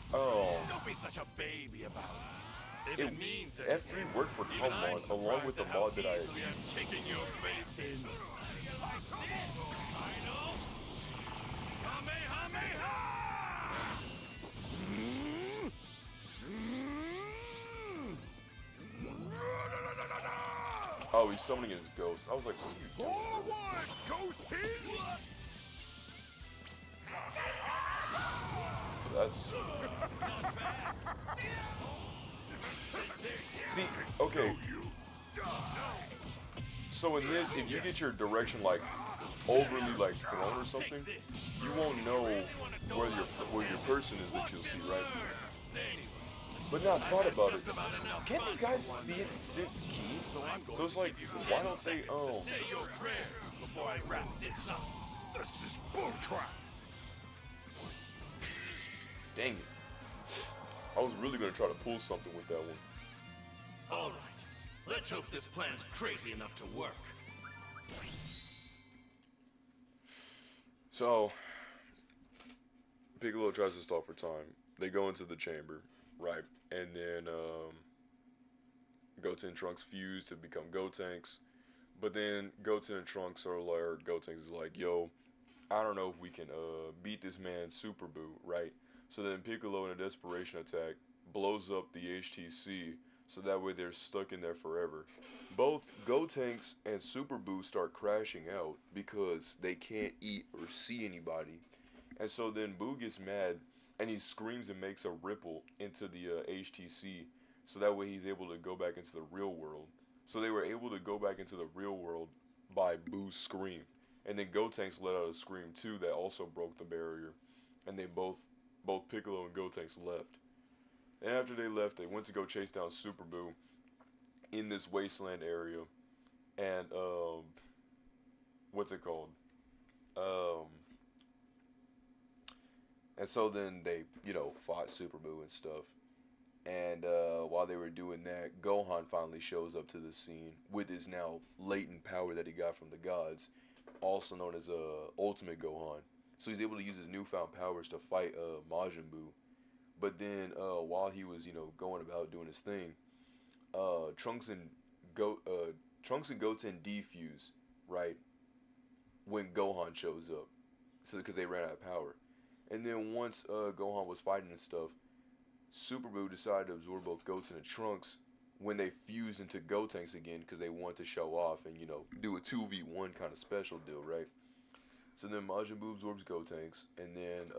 Don't be such a baby about it. If it means F3 worked for even Combo I'm Mod along with the surprised at mod that how I easily I'm kicking your face in. I know. Kamehameha! Oh, he's summoning his ghost. I was like, what are you doing? Forward, ghosties! That's... See, okay. So in this, if you get your direction like overly like thrown or something, you won't know where your person is that you'll see, right? But now I thought about it. Can't these guys see it since key? So it's like, why don't they, Say your prayers before I wrap this up. This is bullcrap! dang it. I was really gonna try to pull something with that one. All right, let's hope this plan's crazy enough to work. So, Piccolo tries to stall for time. They go into the chamber, right? And then, Goten and Trunks fuse to become Gotenks. But then Goten and Trunks are like, or Gotenks is like, yo, I don't know if we can beat this man Super Buu, right? So then Piccolo in a desperation attack blows up the HTC, so that way they're stuck in there forever. Both Gotenks and Super Boo start crashing out because they can't eat or see anybody. And so then Boo gets mad and he screams and makes a ripple into the HTC, so that way he's able to go back into the real world. So they were able to go back into the real world by Boo's scream. And then Gotenks let out a scream too that also broke the barrier. And they both Piccolo and Gotenks left. And after they left, they went to go chase down Super Boo in this wasteland area. And, what's it called? And so then they, you know, fought Super Boo and stuff. And while they were doing that, Gohan finally shows up to the scene with his now latent power that he got from the gods, also known as Ultimate Gohan. So he's able to use his newfound powers to fight Majin Buu. But then while he was, you know, going about doing his thing, Trunks and Goten defuse, right, when Gohan shows up, so because they ran out of power. And then once Gohan was fighting and stuff, Super Buu decided to absorb both Goten and Trunks when they fused into Gotenks again, because they wanted to show off and, you know, do a 2v1 kind of special deal, right? So then Majin Buu absorbs Gotenks, and then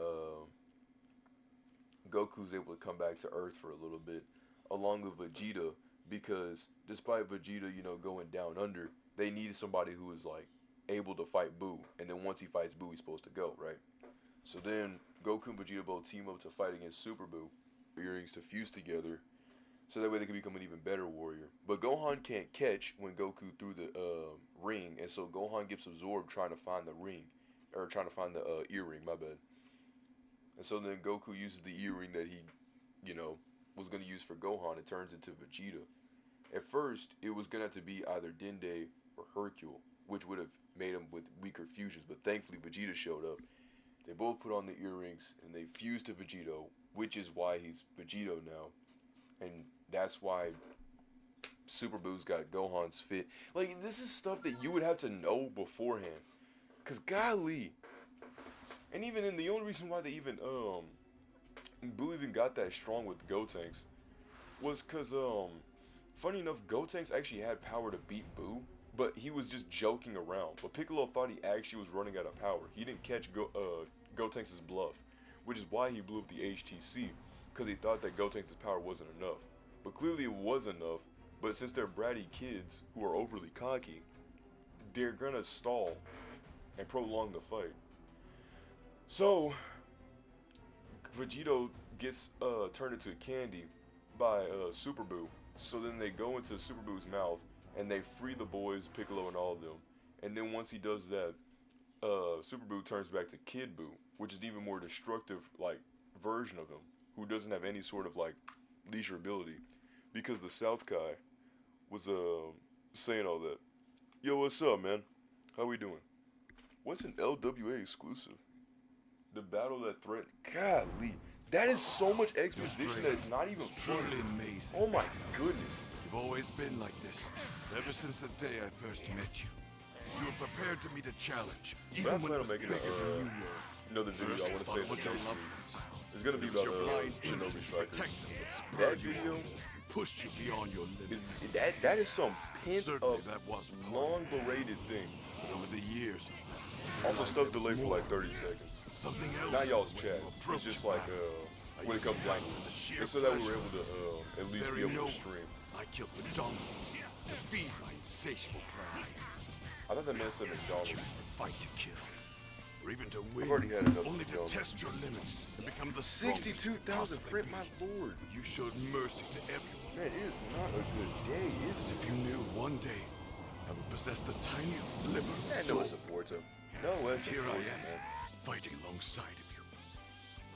Goku's able to come back to Earth for a little bit, along with Vegeta, because despite Vegeta, you know, going down under, they needed somebody who was, like, able to fight Buu, and then once he fights Buu, he's supposed to go, right? So then Goku and Vegeta both team up to fight against Super Buu, earrings to fuse together, so that way they can become an even better warrior. But Gohan can't catch when Goku threw the ring, and so Gohan gets absorbed trying to find the ring, or trying to find the earring, my bad. And so then Goku uses the earring that he, you know, was going to use for Gohan and turns into Vegeta. At first, it was going to have to be either Dende or Hercule, which would have made him with weaker fusions, but thankfully Vegeta showed up. They both put on the earrings, and they fused to Vegito, which is why he's Vegito now. And that's why Super Boo's got Gohan's fit. Like, this is stuff that you would have to know beforehand. Because, golly. And even then, the only reason why they even, Boo even got that strong with Gotenks was because, funny enough, Gotenks actually had power to beat Boo, but he was just joking around. But Piccolo thought he actually was running out of power. He didn't catch Gotenks' bluff, which is why he blew up the HTC, because he thought that Gotenks' power wasn't enough. But clearly it was enough, but since they're bratty kids who are overly cocky, they're gonna stall and prolong the fight. So, Vegito gets turned into candy by Super Buu. So then they go into Super Buu's mouth, and they free the boys, Piccolo and all of them. And then once he does that, Super Buu turns back to Kid Buu, which is an even more destructive, like, version of him, who doesn't have any sort of, like, leisure ability. Because the South Kai was, saying all that. Yo, what's up, man? How we doing? What's an LWA exclusive? The battle that threatened. Golly, that is so much exposition that it's not even funny. Truly amazing. Oh my goodness. You've always been like this, ever since the day I first met you. You were prepared to meet a challenge, even when it was bigger than you were. Another video First, I want to say thought in it was the your next loved video. ones. It's gonna be It was about your blind Shinobi instinct to Strikers. protect them that That spurred you video on, pushed you beyond your limits. that is some pent Certainly up, that was part long of it. berated thing. But over the years, Also, realized stuff there was delayed for more. like 30 seconds. Something else. Not y'all's when chat. you It's approach just a like battle. when it comes to language. It's so that we were able to at least be able to stream. I killed the dominance to feed my insatiable pride. I thought that man said McDonald's. Choose to fight to kill, or even to win, already had enough only to McDonald's. test your limits and become the strongest 62,000 possibly friend, be. my lord. You showed mercy to everyone, Man, it is not a good day, is as it? if you knew one day I would possess the tiniest sliver of I soul. know it's a Porto. No, it's a Here I Porto, am, man. fighting alongside of you.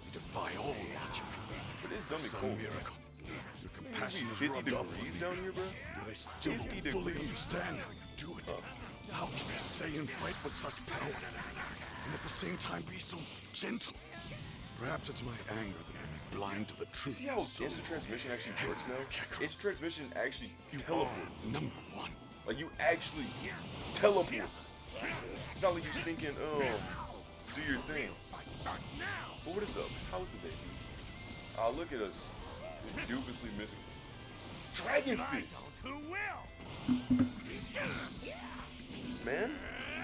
You defy all logic. But it's dummy Some cold. miracle. Your It's compassion is 50 rubbed off on degrees me. down here, bro. Yet I still 50 don't fully degrees. understand how you do it. How can you say and fight with such power, and at the same time be so gentle? Perhaps it's my anger that made me blind to the truth. See how so instant transmission actually works now? Kakarot. Instant transmission actually you teleports. are number one. Like, you actually teleport. It's not like you stinking, do your thing. But what is up? How's the day? Look at us. doofussly missing. Dragon If I Fist! don't, who will? Man?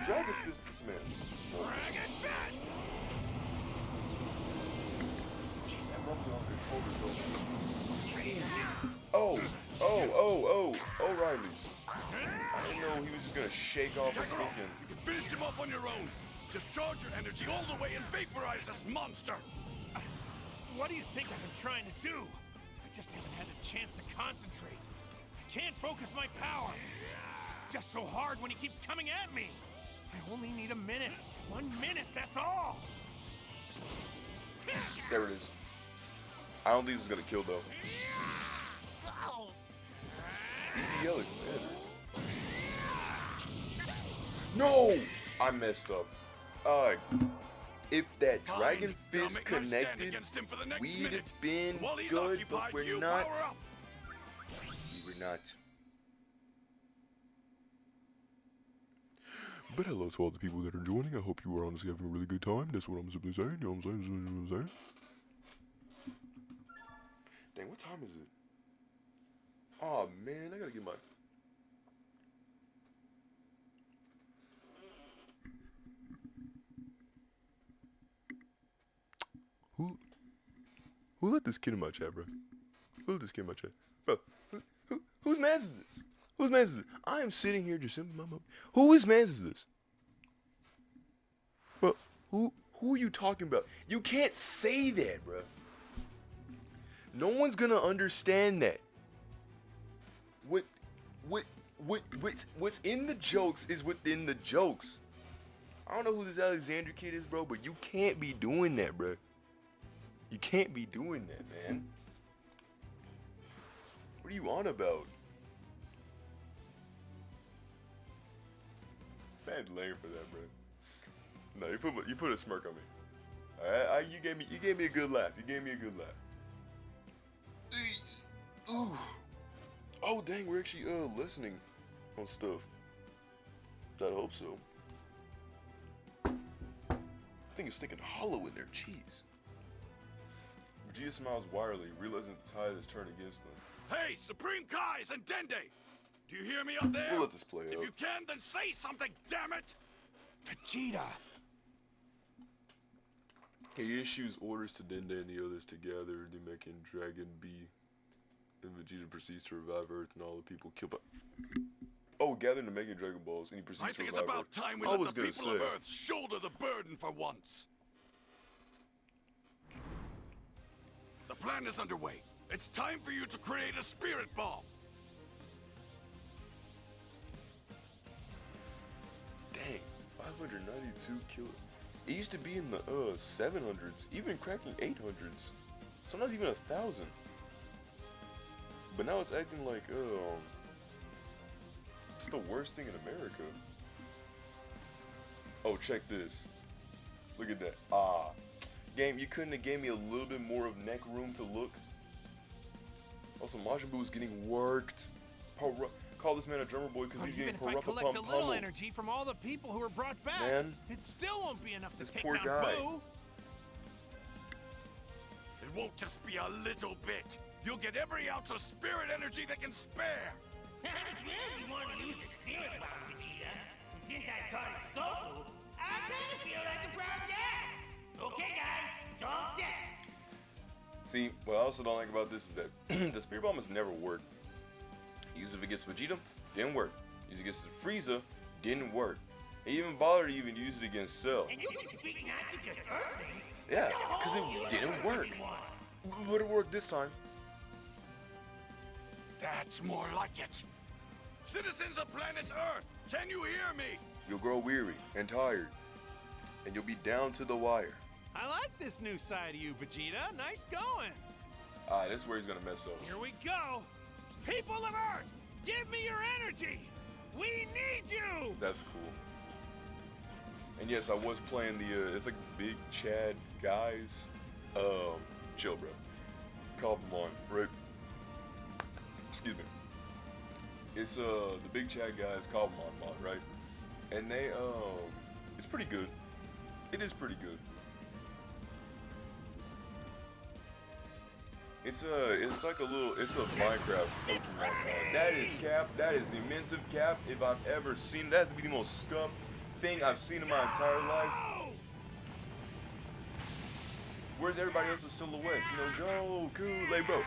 Dragon Fist this man. Oh. Dragon Fist! Jeez, that rumbling on controllers though. Crazy. Oh, O'Reilly's. I didn't know he was just gonna shake off a stinking. You can finish him off on your own. Discharge your energy all the way and vaporize this monster. What do you think I've been trying to do? I just haven't had a chance to concentrate. I can't focus my power. It's just so hard when he keeps coming at me. I only need a minute. 1 minute, that's all. There it is. I don't think this is gonna kill though. BBL Expander. No! I messed up. If that Dragon Fist connected, we'd have been good, but we're not. We were not. But hello to all the people that are joining. I hope you are honestly having a really good time. That's what I'm simply saying. You know what I'm saying? You know what I'm saying? Dang, what time is it? Oh man, I gotta get my. Who let this kid in my chat, bro? Who let this kid in my chat? Bro, whose man's is this? Whose man's is this? I am sitting here just simply my mom. Whose man's is this? Bro, who are you talking about? You can't say that, bro. No one's gonna understand that. What's in the jokes is within the jokes. I don't know who this Alexander kid is, bro, but you can't be doing that, bro. You can't be doing that, man. What are you on about? Man, lame for that, bro. No, you put a smirk on me. Alright, you gave me a good laugh. You gave me a good laugh. Ooh. Oh dang, we're actually listening on stuff. I hope so. I think it's sticking hollow in their cheese. Vegeta smiles wryly, realizing the tide has turned against them. Hey, Supreme Kais and Dende! Do you hear me up there? We'll let this play If out. you can, then say something, damn it! Vegeta! He issues orders to Dende and the others to gather the Mecha Dragon B. And Vegeta proceeds to revive Earth and all the people killed by... Oh, gather the Mecha Dragon Balls and he proceeds I think to it's revive about Earth. time we I let was the gonna people of say. Earth shoulder the burden for once. The plan is underway. It's time for you to create a spirit bomb. Dang, 592 kill. It used to be in the 700s, even cracking 800s. Sometimes even 1,000. But now it's acting like it's the worst thing in America. Oh, check this. Look at that. Game, you couldn't have gave me a little bit more of neck room to look. Also, Majin Buu is getting worked. Call this man a drummer boy because But he's even getting if I collect a little pummeled. energy from all the people who were brought back, Man. it still won't be enough to This take poor down guy. Boo. It won't just be a little bit. You'll get every ounce of spirit energy they can spare. Well, you want to use the spirit bomb, Vegeta. And since I caught its Goku, I kind of feel like the problem's there. Okay, guys, it's all set. See, what I also don't like about this is that the Spirit Bomb has never worked. Use it against Vegeta, didn't work. Use it against Frieza, didn't work. He even bothered to even use it against Cell. And you can speak not to just Earthlings. Yeah, because it didn't work. But it worked this time. That's more like it. Citizens of planet Earth, can you hear me? You'll grow weary and tired, and you'll be down to the wire. I like this new side of you, Vegeta. Nice going. This is where he's gonna mess up. Here we go. People of Earth, give me your energy. We need you. That's cool. And yes, I was playing the, it's like Big Chad guys. Chill, bro. Cobblemon, right? Excuse me. It's, the Big Chad guys Cobblemon mod, right? And they, it's pretty good. It is pretty good. It's like a Minecraft Pokemon mod. That is cap. That is immense cap. If I've ever seen, that has to be the most scuffed thing I've seen in my entire life. Where's everybody else's silhouettes? You know, go, cool, like, bro.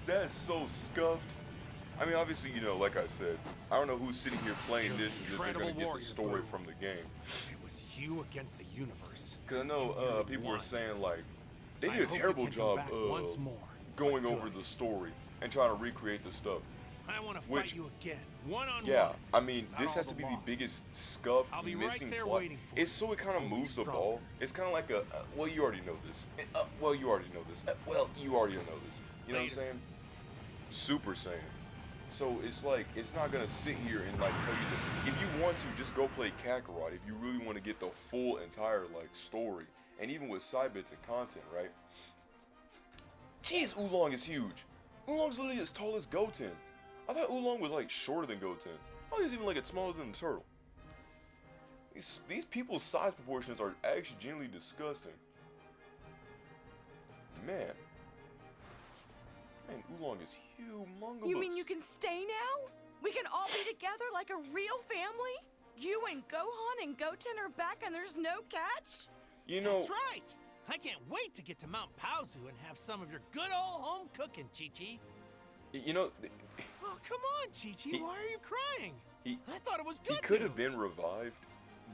That's so scuffed. I mean, obviously, you know, like I said, I don't know who's sitting here playing this as if they're gonna get the story from the game. It was you against the universe. Cause I know people were saying like they did a terrible job once more. going over the story and trying to recreate the stuff. I want to fight you again, one-on-one. Yeah, I mean, this has to be the biggest scuff, missing plot. It's so it kind of moves the ball. It's kind of like a, well, you already know this. Well, you already know this. Well, you already know this. You know what I'm saying? Super Saiyan. So it's like, it's not gonna sit here and like tell you that if you want to, just go play Kakarot. If you really want to get the full entire like story, and even with side bits and content, right? Jeez, Oolong is huge. Oolong's literally as tall as Goten. I thought Oolong was like shorter than Goten. Oh, he's even like smaller than the turtle. These people's size proportions are actually genuinely disgusting. Man, Oolong is humongous. You mean you can stay now? We can all be together like a real family? You and Gohan and Goten are back and there's no catch? You know, that's right. I can't wait to get to Mount Paozu and have some of your good old home cooking, Chi-Chi. You know, oh, come on, Chi-Chi. Why are you crying? I thought it was good. He could have been revived,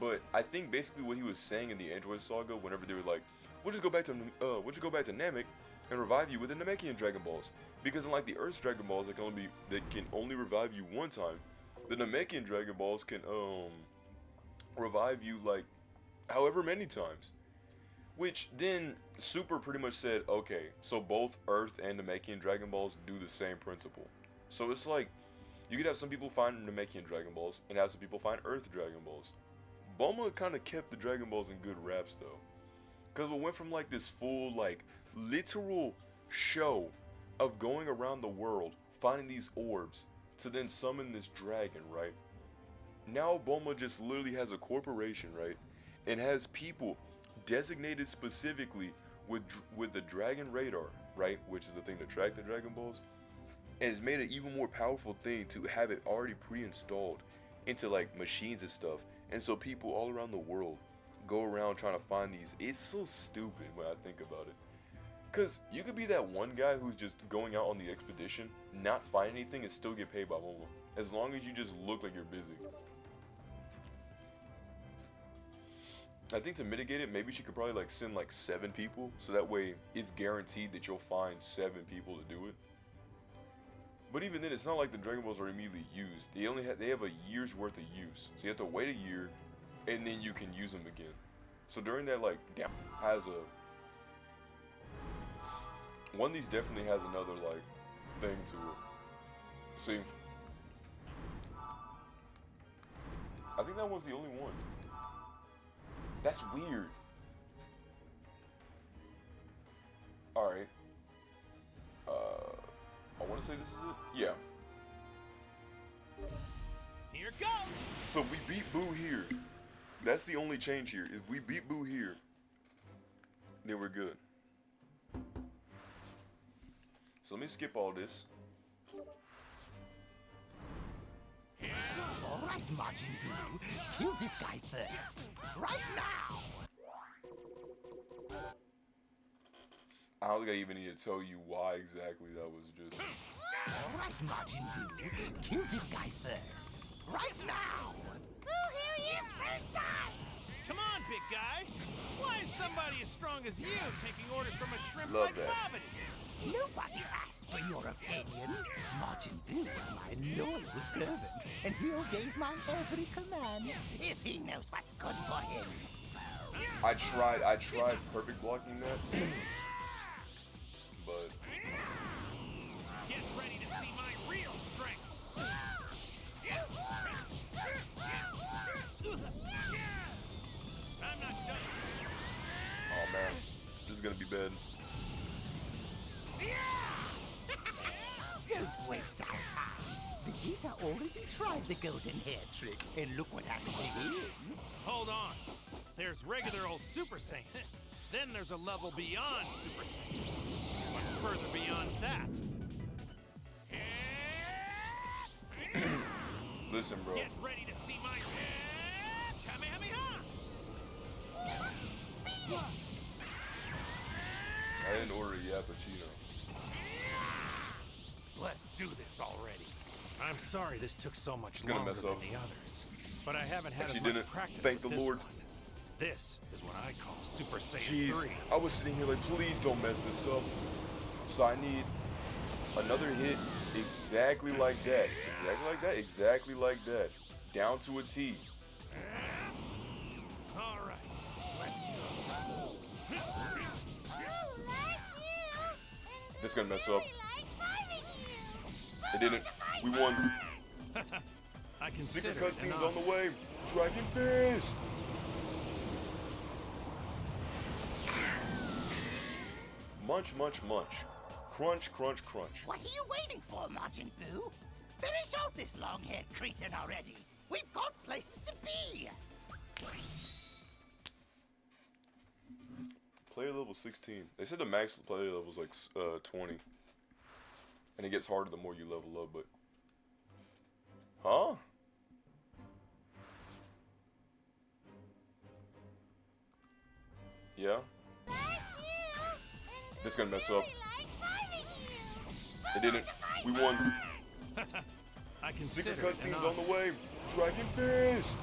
but I think basically what he was saying in the Android Saga, whenever they were like, we'll just go back to Namek and revive you with the Namekian Dragon Balls, because unlike the Earth's Dragon Balls that can only revive you one time, the Namekian Dragon Balls can revive you like however many times. Which then Super pretty much said, okay, so both Earth and Namekian Dragon Balls do the same principle. So it's like, you could have some people find Namekian Dragon Balls and have some people find Earth Dragon Balls. Bulma kind of kept the Dragon Balls in good raps though. Because it went from like this full, like, literal show of going around the world, finding these orbs, to then summon this dragon, right? Now Bulma just literally has a corporation, right? And has people designated specifically with the Dragon Radar, right, which is the thing to track the Dragon Balls, and it's made an even more powerful thing to have it already pre-installed into like machines and stuff, and so people all around the world go around trying to find these. It's so stupid when I think about it, because you could be that one guy who's just going out on the expedition, not find anything, and still get paid by Bulma, as long as you just look like you're busy. I think to mitigate it, maybe she could probably like send like 7 people, so that way it's guaranteed that you'll find 7 people to do it. But even then, it's not like the Dragon Balls are immediately used. They have a year's worth of use, so you have to wait a year, and then you can use them again. So during that, like, one of these definitely has another like thing to it. See, I think that one's the only one. That's weird. Alright. I want to say this is it? Yeah. Here goes! So we beat Boo here. That's the only change here. If we beat Boo here, then we're good. So let me skip all this. All right, Majin Buu, kill this guy first. Right now! I don't think I even need to tell you why exactly that was just. All right, Majin Buu, kill this guy first. Right now! Oh, here he is, first time! Come on, big guy! Why is somebody as strong as you taking orders from a shrimp Love like that. Bobbity? Nobody asked for your opinion. Majin Buu is my loyal servant, and he obeys my every command if he knows what's good for him. I tried perfect blocking that, but Get ready to see my real strength! I'm not done. oh man, this is gonna be bad. Don't waste our time. Vegeta already tried the golden hair trick, and look what happened to him. Hold on. There's regular old Super Saiyan. Then there's a level beyond Super Saiyan. further beyond that. Listen, bro. Get ready to see my Kamehameha! I didn't order a Yappuccino. Let's do this already. I'm sorry this took so much Gonna longer mess than up. the others, but I haven't had Actually as much didn't. practice Thank with the this Lord. one. This is what I call Super Saiyan Jeez, 3. I was sitting here like, please don't mess this up. So I need another hit exactly like that. Exactly like that. Exactly like that. Down to a T. All right, let's go. This is gonna mess up. It didn't. We won. I consider Secret it an cutscenes honor. on the way. Dragon Fist. Munch, munch, munch. Crunch, crunch, crunch. What are you waiting for, Majin Buu? Finish off this long-haired cretin already. We've got places to be. Player level 16. They said the max player level is like 20. And it gets harder the more you level up, but... Huh? Yeah? This is gonna mess up. It didn't. We won. I consider Secret it an cutscenes honor. on the way. Dragon Fist.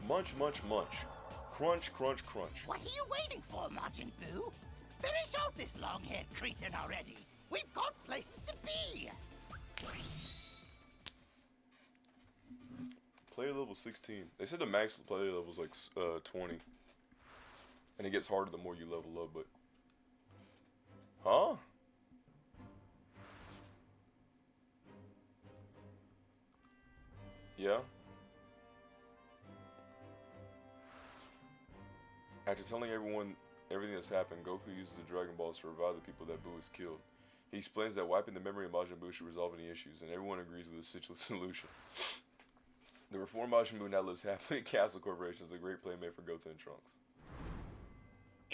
Munch, munch, munch. Crunch, crunch, crunch. What are you waiting for, Majin Buu? Finish off this long-haired cretin already. We've got places to be. Player level 16. They said the max player level is like 20. And it gets harder the more you level up, but... Huh? Yeah? After telling everyone everything that's happened, Goku uses the Dragon Balls to revive the people that Buu has killed. He explains that wiping the memory of Majin Buu should resolve any issues, and everyone agrees with the solution. The reformed Majin Buu now lives happily at Castle Corporation as a great playmate for Goten and Trunks.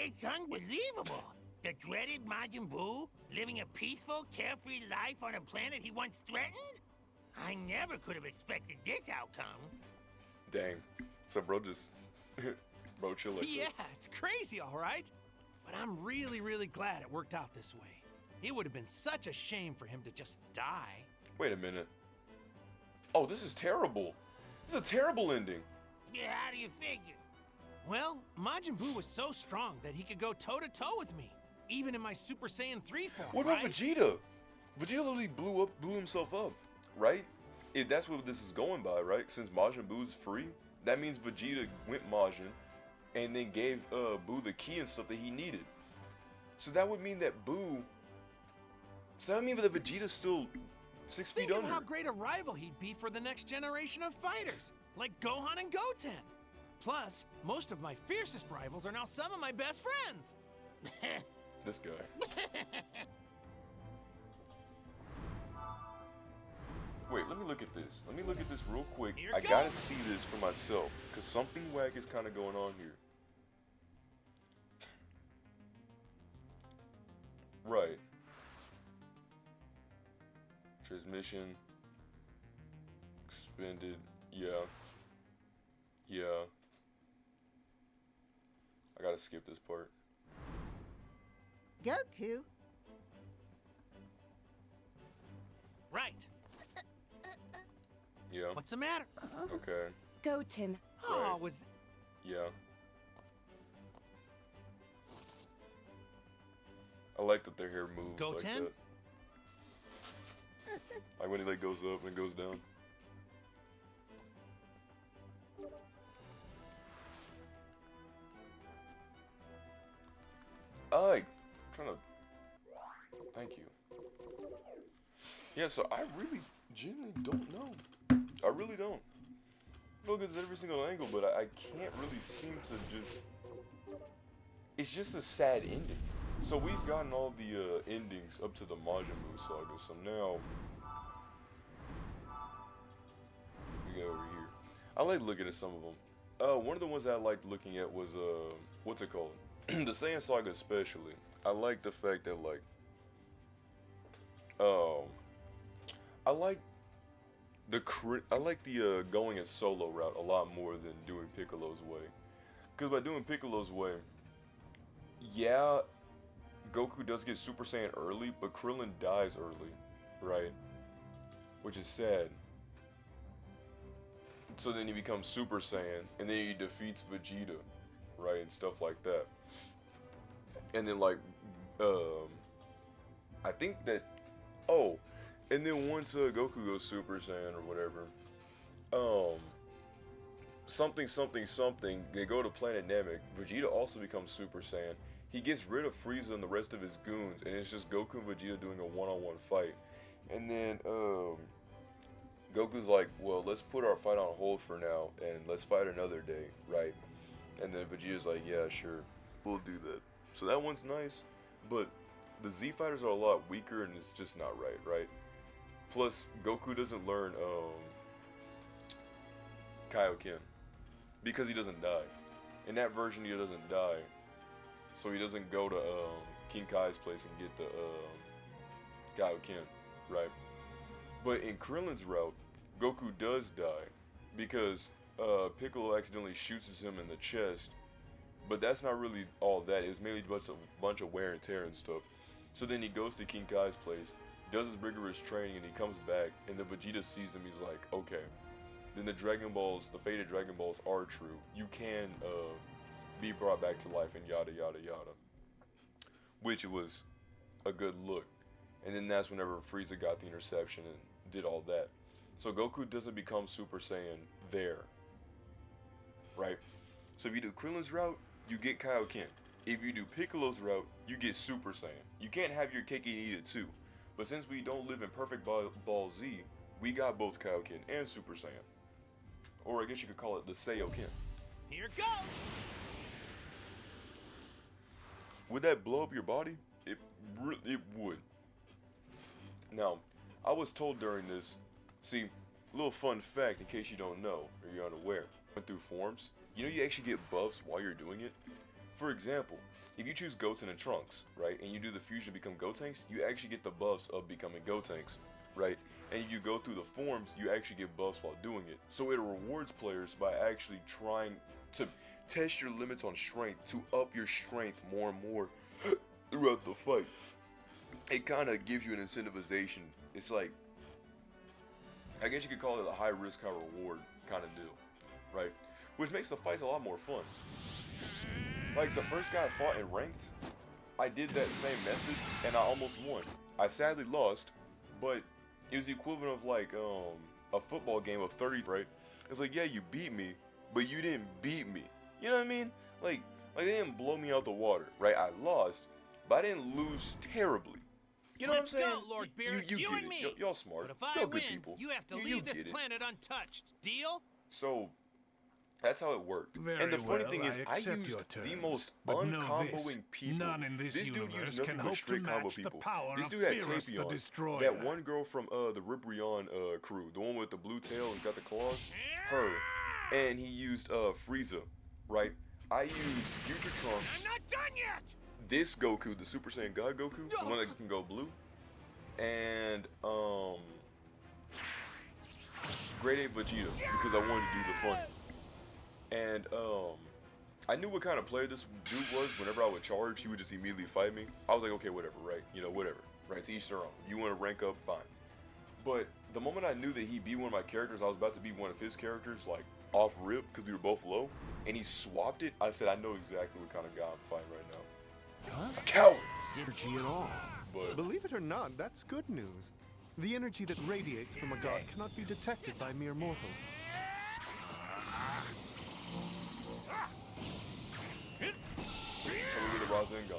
It's unbelievable. The dreaded Majin Buu living a peaceful, carefree life on a planet he once threatened? I never could have expected this outcome. Dang. So bro just... bro chill like Yeah, it's crazy, all right. But I'm really, really glad it worked out this way. It would have been such a shame for him to just die. Wait a minute. Oh, this is terrible. This is a terrible ending. Yeah, how do you figure? Well, Majin Buu was so strong that he could go toe-to-toe with me, even in my Super Saiyan 3 form, What about right? Vegeta? Vegeta literally blew himself up, right? That's what this is going by, right? Since Majin Buu's free, that means Vegeta went Majin and then gave Buu the key and stuff that he needed. So that would mean that Buu... So that would mean that Vegeta's still 6 feet Think of under. how great a rival he'd be for the next generation of fighters, like Gohan and Goten. Plus, most of my fiercest rivals are now some of my best friends. This guy. Wait, let me look at this. Let me look at this real quick. Here I goes. gotta see this for myself, because something whack is kind of going on here. Right. Transmission. Expended. Yeah. Yeah. I gotta skip this part. Goku, Right. Yeah. What's the matter? Okay. Goten. Oh, was... Yeah. I like that their hair moves like Goten? that. Like when it like goes up and goes down. I'm trying to... Thank you. Yeah, so I really genuinely don't know. I really don't. Look at every single angle, but I can't really seem to just... It's just a sad ending. So we've gotten all the endings up to the Majin Buu saga, so now... We go over here. I like looking at some of them. One of the ones I liked looking at was what's it called? The Saiyan Saga especially. I like the fact that like, I like the going a solo route a lot more than doing Piccolo's way. Because by doing Piccolo's way, yeah, Goku does get Super Saiyan early, but Krillin dies early, right? Which is sad. So then he becomes Super Saiyan, and then he defeats Vegeta, right, and stuff like that. And then like, I think that, oh, and then once Goku goes Super Saiyan or whatever, something, they go to Planet Namek. Vegeta also becomes Super Saiyan. He gets rid of Frieza and the rest of his goons, and it's just Goku and Vegeta doing a one-on-one fight. And then, Goku's like, well, let's put our fight on hold for now, and let's fight another day, right? And then Vegeta's like, yeah, sure, we'll do that. So that one's nice, but the Z fighters are a lot weaker, and it's just not right, right? Plus, Goku doesn't learn, Kaioken, because he doesn't die. In that version, he doesn't die, so he doesn't go to, King Kai's place and get the, Kaioken, right? But in Krillin's route, Goku does die because Piccolo accidentally shoots him in the chest. But that's not really all that. It's mainly a bunch of wear and tear and stuff. So then he goes to King Kai's place, does his rigorous training, and he comes back. And then Vegeta sees him. He's like, okay. Then the Dragon Balls, the faded Dragon Balls are true. You can be brought back to life and yada yada yada. Which was a good look. And then that's whenever Frieza got the interception and did all that. So Goku doesn't become Super Saiyan there. Right? So if you do Krillin's route, you get Kaioken. If you do Piccolo's route, you get Super Saiyan. You can't have your cake and eat it too. But since we don't live in perfect Ball Z, we got both Kaioken and Super Saiyan. Or I guess you could call it the Saiyoken. Here goes! Would that blow up your body? It would. Now, I was told during this, see, little fun fact in case you don't know, or you're unaware, went through forms, you know you actually get buffs while you're doing it? For example, if you choose Goten and Trunks, right, and you do the fusion to become Gotenks, you actually get the buffs of becoming Gotenks, right? And if you go through the forms, you actually get buffs while doing it. So it rewards players by actually trying to test your limits on strength, to up your strength more and more throughout the fight. It kind of gives you an incentivization. It's like, I guess you could call it a high risk, high reward kind of deal, right? Which makes the fights a lot more fun. Like the first guy I fought in ranked, I did that same method and I almost won. I sadly lost, but it was the equivalent of like a football game of 30, right? It's like, yeah, you beat me, but you didn't beat me. You know what I mean? Like they didn't blow me out the water, right? I lost, but I didn't lose terribly. You know what I'm saying? Let's go, Lord Beerus, you get and it. me. Y'all smart. But if I Y'all win, good people. you have to You leave this get it. planet untouched. Deal? So that's how it worked. Very and the funny well, thing is, I accept your used the terms, most but know uncomboing this, people. none in this dude universe used nothing can but hope to straight combo match the people. power This of dude had Beerus the Tapion, Destroyer. that one girl from the Ribrion crew, the one with the blue tail and got the claws, her, and he used Frieza, right? I used Future Trunks. I'm not done yet! This Goku, the Super Saiyan God Goku, the one that can go blue, and Grade 8 Vegeta, because I wanted to do the fun. And I knew what kind of player this dude was. Whenever I would charge, he would just immediately fight me. I was like, okay, whatever, right? You know, whatever, right? To each their own. If you want to rank up, fine. But the moment I knew that he'd be one of my characters, I was about to be one of his characters, like off rip, because we were both low, and he swapped it. I said, I know exactly what kind of guy I'm fighting right now. Huh? A coward. Energy at all. But Believe it or not, that's good news. The energy that radiates from a god cannot be detected by mere mortals. coming with a Rasengan.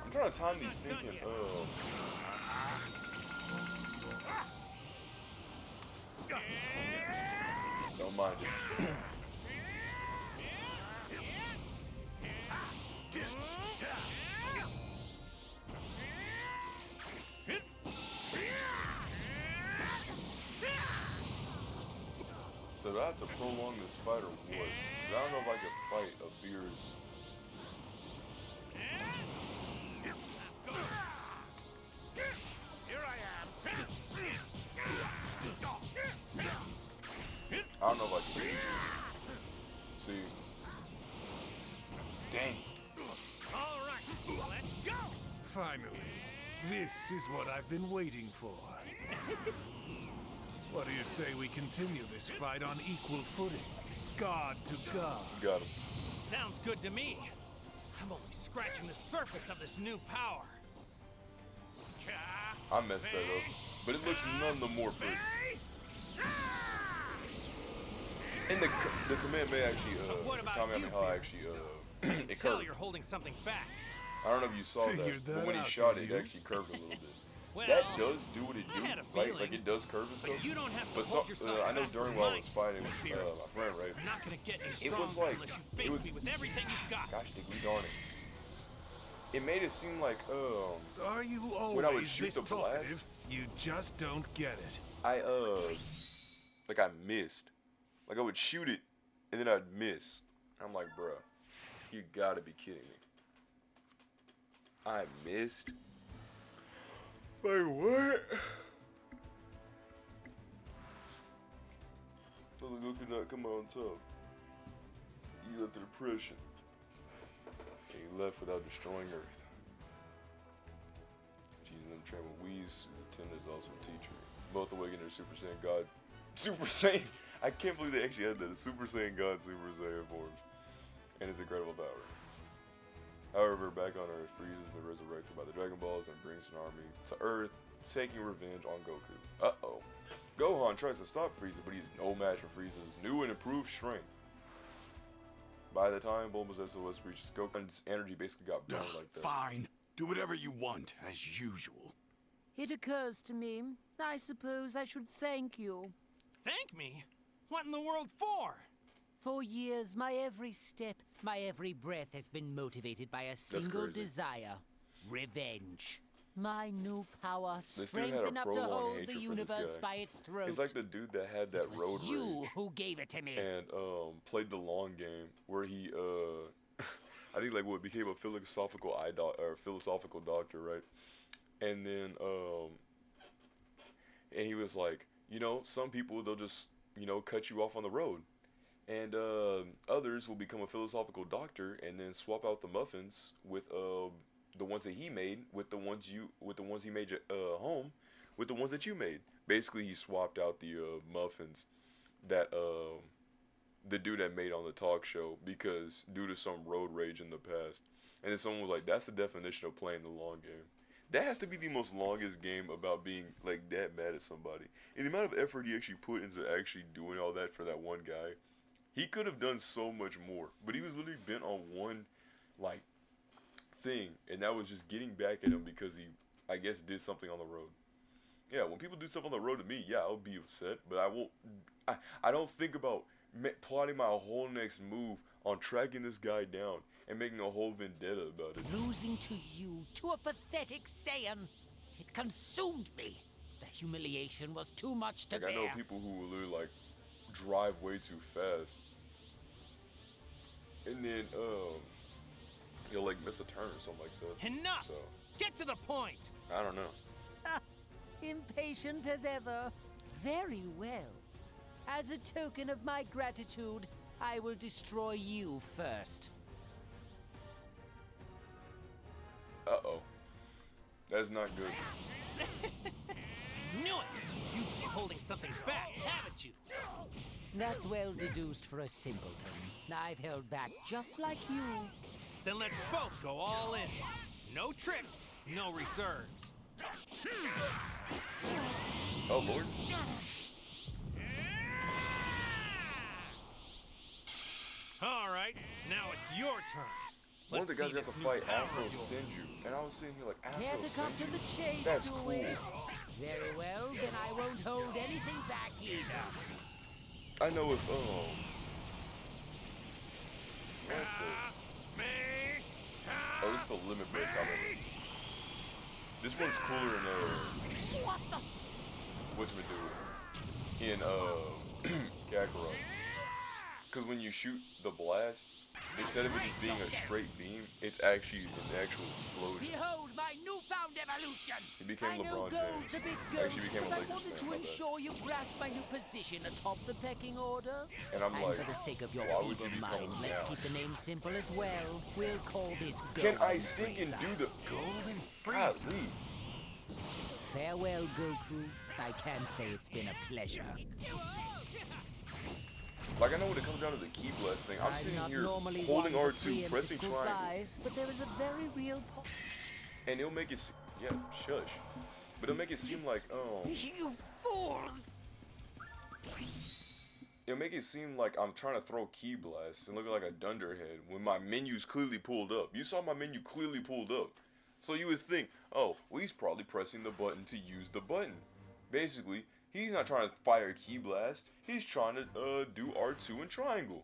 I'm I'm trying to time these stinking. Don't mind it. So do I have to prolong this fight or what? 'Cause I don't know if I could fight a Beerus. Here I am. I don't know if I can. See? Dang. All right, let's go. Finally, this is what I've been waiting for. What do you say we continue this fight on equal footing? God to God. Got him. Sounds good to me. I'm only scratching the surface of this new power. I messed that up. But it looks none the more pretty. And the command may actually, what about Kamehameha you, Beerus? actually, it Tell curved. you're holding something back. I don't know if you saw Figured that, that but when he out, shot did it, you? it actually curved a little bit. Well, That does do what it I do, had a right? feeling, Like it does curve and stuff. But you don't have to But hold yourself I know back during for while I my was fighting sport, my Beerus. friend, right? I'm not gonna get any It stronger was like unless you it face was. me with everything you've got. Gosh, darn it! It made it seem like Are you when I would always shoot this the blast, talkative? You just don't get it. I like I missed. Like I would shoot it, and then I'd miss. I'm like, bruh, you gotta be kidding me. I missed. Like what? So the Goku not come on top. He left the depression. And he left without destroying Earth. Jesus and trained with Whis, who's a tender, is also a teacher. Both awakened their Super Saiyan God. Super Saiyan! I can't believe they actually had that. The Super Saiyan God, Super Saiyan forms. And his incredible power. However, back on Earth, Frieza has been resurrected by the Dragon Balls and brings an army to Earth, taking revenge on Goku. Uh-oh. Gohan tries to stop Frieza, but he's no match for Frieza's new and improved strength. By the time Bulma's SOS reaches Goku's energy basically got burned like that. Fine. Do whatever you want, as usual. It occurs to me, I suppose I should thank you. Thank me? What in the world for? For years, my every step, my every breath has been motivated by a single crazy. desire. Revenge. My new power, This dude had strength a enough to prolonged hold hatred the for this universe guy. by its throat. It's like the dude that had that It was road you rage who gave it to me. and played the long game where he I think like what became a philosophical philosophical doctor, right? And then and he was like, you know, some people they'll just, you know, cut you off on the road. And others will become a philosophical doctor and then swap out the muffins with the ones that he made with the ones he made home with the ones that you made. Basically, he swapped out the muffins that the dude had made on the talk show because due to some road rage in the past. And then someone was like, "That's the definition of playing the long game." That has to be the most longest game about being like that mad at somebody. And the amount of effort he actually put into actually doing all that for that one guy. He could have done so much more, but he was literally bent on one, like, thing, and that was just getting back at him because he, I guess, did something on the road. Yeah, when people do stuff on the road to me, yeah, I'll be upset, but I won't. I don't think about plotting my whole next move on tracking this guy down and making a whole vendetta about it. Losing to you, to a pathetic Saiyan, it consumed me. The humiliation was too much to Like, bear. I know people who will literally, like, drive way too fast. And then, you'll, like, miss a turn or something like that. Enough! So, Get to the point! I don't know. Impatient as ever. Very well. As a token of my gratitude, I will destroy you first. Uh-oh. That's not good. I knew it! You've been holding something back, haven't you? That's well deduced for a simpleton. I've held back just like you. Then let's both go all in. No tricks, no reserves. Oh, Lord. All right, now it's your turn. one of the Let's guys see got to this new fight power Afro of yours. Senju, and I was sitting here like, Afro Care to come to Senju? the chase, That's do cool. we? Very well, then I won't hold anything back either. I know if what the? Oh, this is the limit break comment. This one's cooler in What the? in Kakarot. Cause when you shoot the blast, instead of it just being a straight beam, it's actually an actual explosion. Behold my newfound evolution! He became I know LeBron gold's James. a big goat, Actually became a but I Lakers wanted fan, to my bad. ensure you grasp my new position atop the pecking order. And I'm like, for the sake of your why would you feeble become mind, him let's now? keep the name simple as well. We'll call this Can Golden I stink and Frieza. do the Golden Frieza? Frieza. Farewell, Goku. I can say it's been a pleasure. Like, I know when it comes down to the key blast thing, I'm sitting not here normally holding one for R2, pressing preemptive triangle, goodbyes, but there is a very real and it'll make it, yeah, shush. But it'll make it seem like, You fools! it'll make it seem like I'm trying to throw key blasts and look like a dunderhead when my menu's clearly pulled up. You saw my menu clearly pulled up. So you would think, oh, well, he's probably pressing the button to use the button. Basically, he's not trying to fire a key blast. He's trying to do R2 and triangle.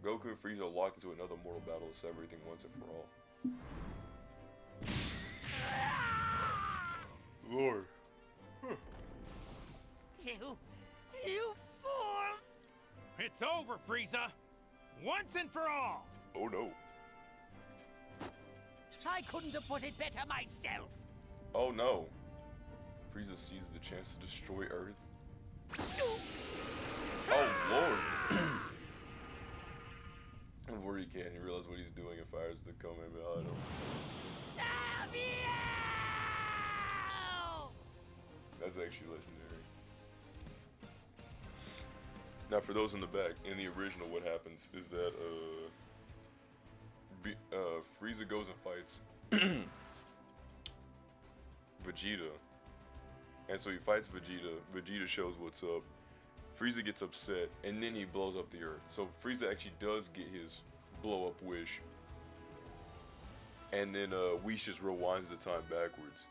Goku and Frieza lock into another mortal battle to sever everything once and for all. Lord. You fools! It's over, Frieza. Once and for all. Oh no. I couldn't have put it better myself. Oh no. Frieza seizes the chance to destroy Earth. Oh lord. And where he can, he realizes what he's doing and fires the Kamehameha at him. That's actually legendary. Now for those in the back, in the original what happens is that Frieza goes and fights Vegeta. And so he fights Vegeta, Vegeta shows what's up, Frieza gets upset, and then he blows up the Earth. So Frieza actually does get his blow up wish. And then Whis just rewinds the time backwards.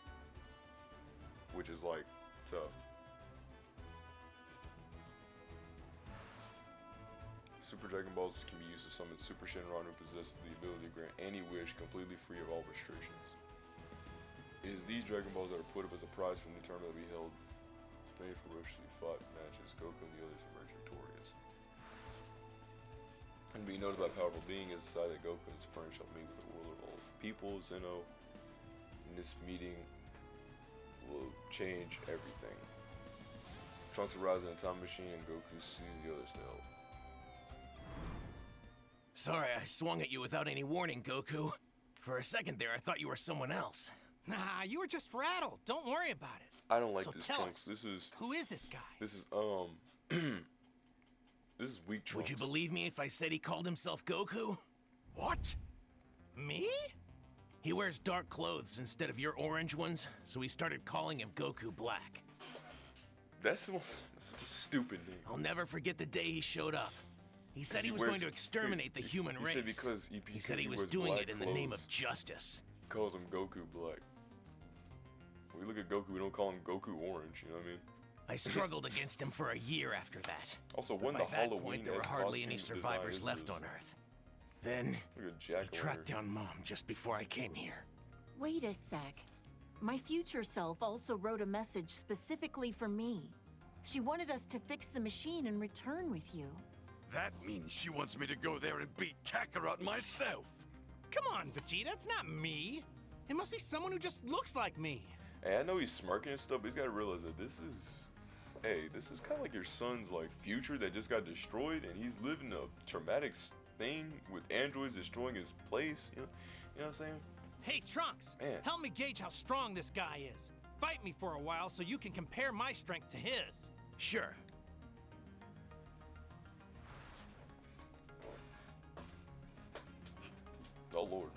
Which is like, tough. Super Dragon Balls can be used to summon Super Shenron who possess the ability to grant any wish completely free of all restrictions. It is these Dragon Balls that are put up as a prize from the tournament that we held. Many ferociously fought matches, Goku and the others emerged victorious. And being noted by powerful being is decided that Goku and his friends shall meet with the ruler of all people, Zeno. And this meeting will change everything. Trunks arrives in a time machine and Goku sees the others to help. Sorry, I swung at you without any warning, Goku. For a second there, I thought you were someone else. Nah, you were just rattled. Don't worry about it. I don't like So this tell Trunks. us, This is who is this guy? this is this is weak Trunks. Would you believe me if I said he called himself Goku? What? Me? He wears dark clothes instead of your orange ones, so we started calling him Goku Black. That's such a stupid name. I'll never forget the day he showed up. He said he was going to exterminate the human race. He said because he said he was wears doing black it in the name clothes. of justice. He calls him Goku Black. When we look at Goku, we don't call him Goku Orange, you know what I mean? I struggled against him for a year after that. Also, But when by the that Halloween point, there were as hardly any costume survivors designers left is- on Earth. Then Look at he Jack tracked down Mom just before I came here. Wait a sec. My future self also wrote a message specifically for me. She wanted us to fix the machine and return with you. That means she wants me to go there and beat Kakarot myself. Come on, Vegeta, it's not me. It must be someone who just looks like me. Hey, I know he's smirking and stuff, but he's got to realize that this is, hey, this is kind of like your son's like future that just got destroyed, and he's living a traumatic thing with androids destroying his place. You know what I'm saying? Hey, Trunks, Man. help me gauge how strong this guy is. Fight me for a while so you can compare my strength to his. Sure. Oh Lord.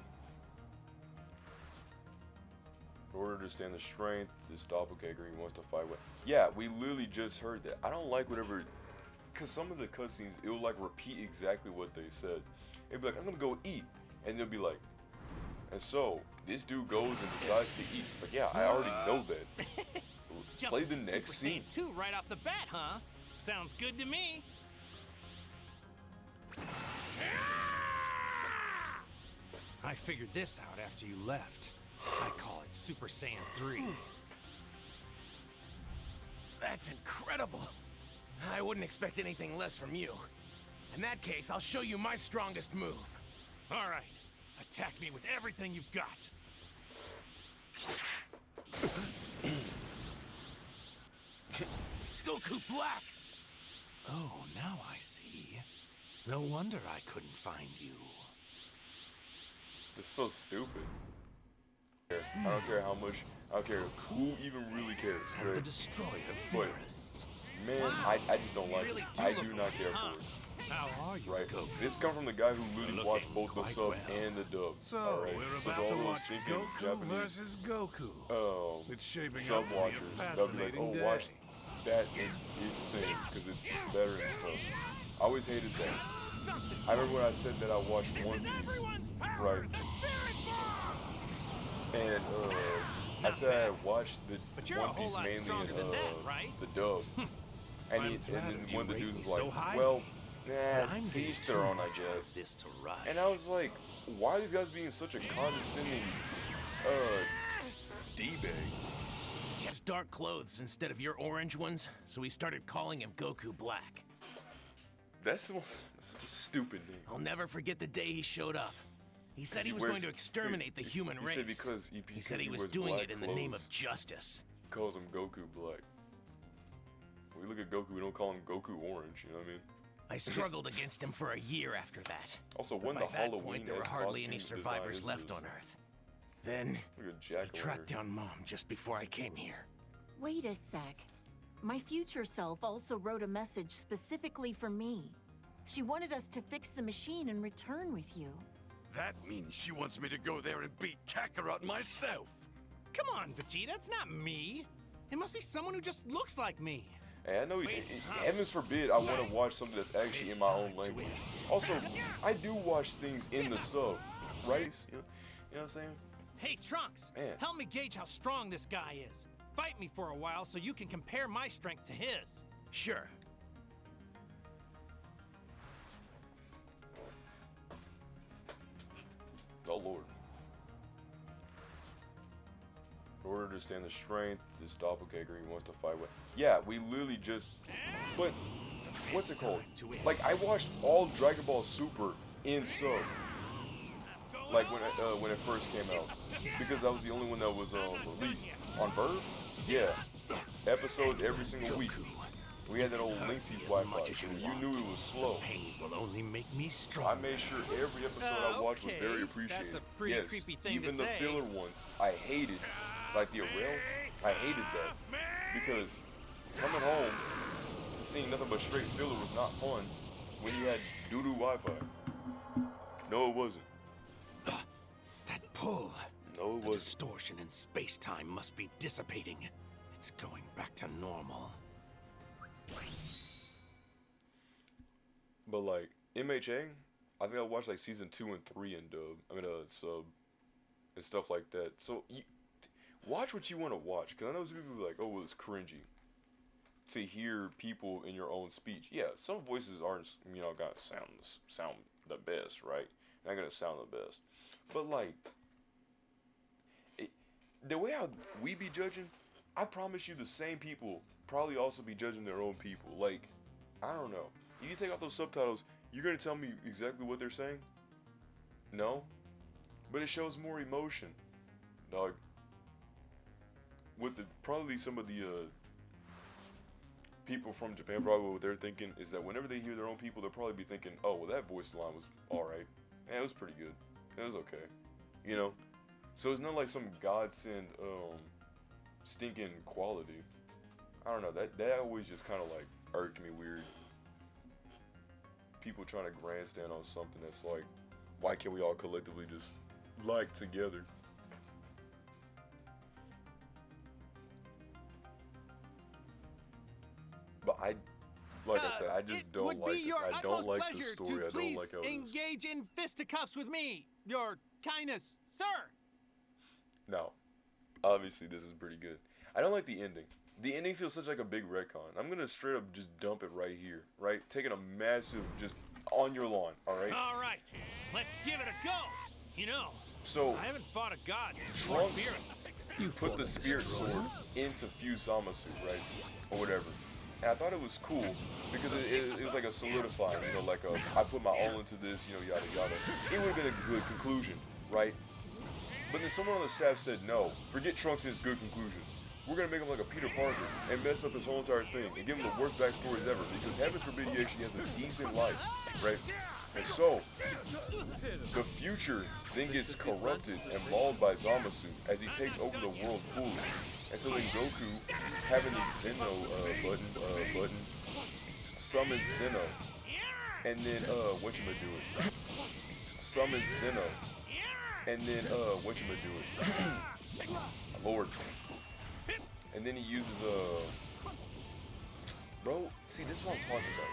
In order to stand the strength, this doppelganger he wants to fight with. Yeah, we literally just heard that. I don't like whatever, cause some of the cutscenes, it will like repeat exactly what they said. It'd be like, I'm gonna go eat. And they'll be like, and so this dude goes and decides to eat. It's like, yeah, I already know that. Play the next Super scene. Saiyan 2 right off the bat, huh? Sounds good to me. I figured this out after you left. I call it Super Saiyan 3. That's incredible. I wouldn't expect anything less from you. In that case, I'll show you my strongest move. All right, attack me with everything you've got. Goku Black! Oh, now I see. No wonder I couldn't find you. This is so stupid. I don't care how much. I don't care who even really cares. And the Right? destroyer, But Beerus. man, Wow. I just don't like Really it. do I look do not care huh? for it. How are you, Right? Goku? This comes from the guy who literally watched both the quite sub well. and the dub. So, alright? we're So about all to those watch thinking Goku Japanese, versus Goku. It's shaping sub up to be a watchers, they'll be like, fascinating oh, day. watch that and its thing because it's better and stuff. I always hated that. I remember when I said that I watched One Piece, right? And I said I watched the But you're a One whole Piece lot mainly stronger in than that, right? the dub. And, I'm and flattered then you one of the rate dudes me was so like, highly. well, But nah, I'm to getting each too their own, I much out of guess. this to rush. And I was like, why are these guys being such a condescending, D-bag? He has dark clothes instead of your orange ones, so we started calling him Goku Black. That's such a stupid name. I'll never forget the day he showed up. He said he was going to exterminate the human race. He said because he said he was wears doing black it in the name clothes. of justice. He calls him Goku Black. When we look at Goku, we don't call him Goku Orange, you know what I mean? I struggled against him for a year after that. Also, But when by the that Halloween point, there were hardly any survivors left on Earth. Then, Look at he Jack tracked down Mom just before I came here. Wait a sec. My future self also wrote a message specifically for me. She wanted us to fix the machine and return with you. That means she wants me to go there and beat Kakarot myself. Come on, Vegeta, it's not me. It must be someone who just looks like me. Hey, I know, Wait, huh? heavens forbid, I want to watch something that's actually in my own language. Also, I do watch things in the sub, right? You know what I'm saying? Hey, Trunks, Man. help me gauge how strong this guy is. Fight me for a while so you can compare my strength to his. Sure. Oh Lord. In order to stand the strength, this doppelganger he wants to fight with. Yeah, we literally just. But what's it called? Like I watched all Dragon Ball Super in sub. Like when it first came out, because that was the only one that was released on Verve. Yeah, episodes every single week. We had that old Linksys Wi-Fi, so you knew it was slow. Pain will only make me So I stronger. made sure every episode I watched was very Okay, appreciated. that's a pretty yes, creepy thing to even the say. filler ones, I hated. Like the Arel, I hated that because coming home to seeing nothing but straight filler was not fun when you had doo-doo Wi-Fi. No, it wasn't. That pull. No, it The wasn't. distortion in space-time must be dissipating. It's going back to normal. But like MHA, I think I watched like season 2 and 3 in dub. I mean, sub and stuff like that. So you watch what you want to watch, because I know some people be like, "Oh, well, it's cringy to hear people in your own speech." Yeah, some voices aren't, gonna sound the best, right? Not gonna sound the best, but like the way how we be judging, I promise you, the same people probably also be judging their own people. Like, I don't know. You take out those subtitles, you're gonna tell me exactly what they're saying? No, but it shows more emotion, dog. With probably some of the people from Japan, probably what they're thinking is that whenever they hear their own people, they'll probably be thinking, "Oh, well, that voice line was all right. Yeah, it was pretty good. It was okay," you know. So it's not like some godsend stinking quality. I don't know. That always just kind of like irked me weird. People trying to grandstand on something that's like, why can't we all collectively just like together? But like I said, I just don't like this. I don't like the story. I don't like how it is. Engage in fisticuffs with me, Your Kindness, sir. No, obviously this is pretty good. I don't like the ending. The ending feels such like a big retcon. I'm gonna straight up just dump it right here, right? Taking a massive just on your lawn, all right? All right, let's give it a go. You know, so I haven't fought a god since Trunks Beerus. You put the spirit sword into Fuse Zamasu, right? Or whatever. And I thought it was cool because it was like a solidifying, you know, like I put my all into this, you know, yada yada. It would have been a good conclusion, right? But then someone on the staff said, no, forget Trunks and his good conclusions. We're gonna make him like a Peter Parker and mess up his whole entire thing and give him the worst backstories ever because heaven forbid he actually has a decent life, right? And so, the future then gets corrupted and mauled by Zamasu as he takes over the world fully. And so then Goku, having the Zeno button, summons Zeno. And then, whatchamadu-it? Summons Zeno. And then, whatchamadu-it? Lord. And then he uses, bro, see, this is what I'm talking about.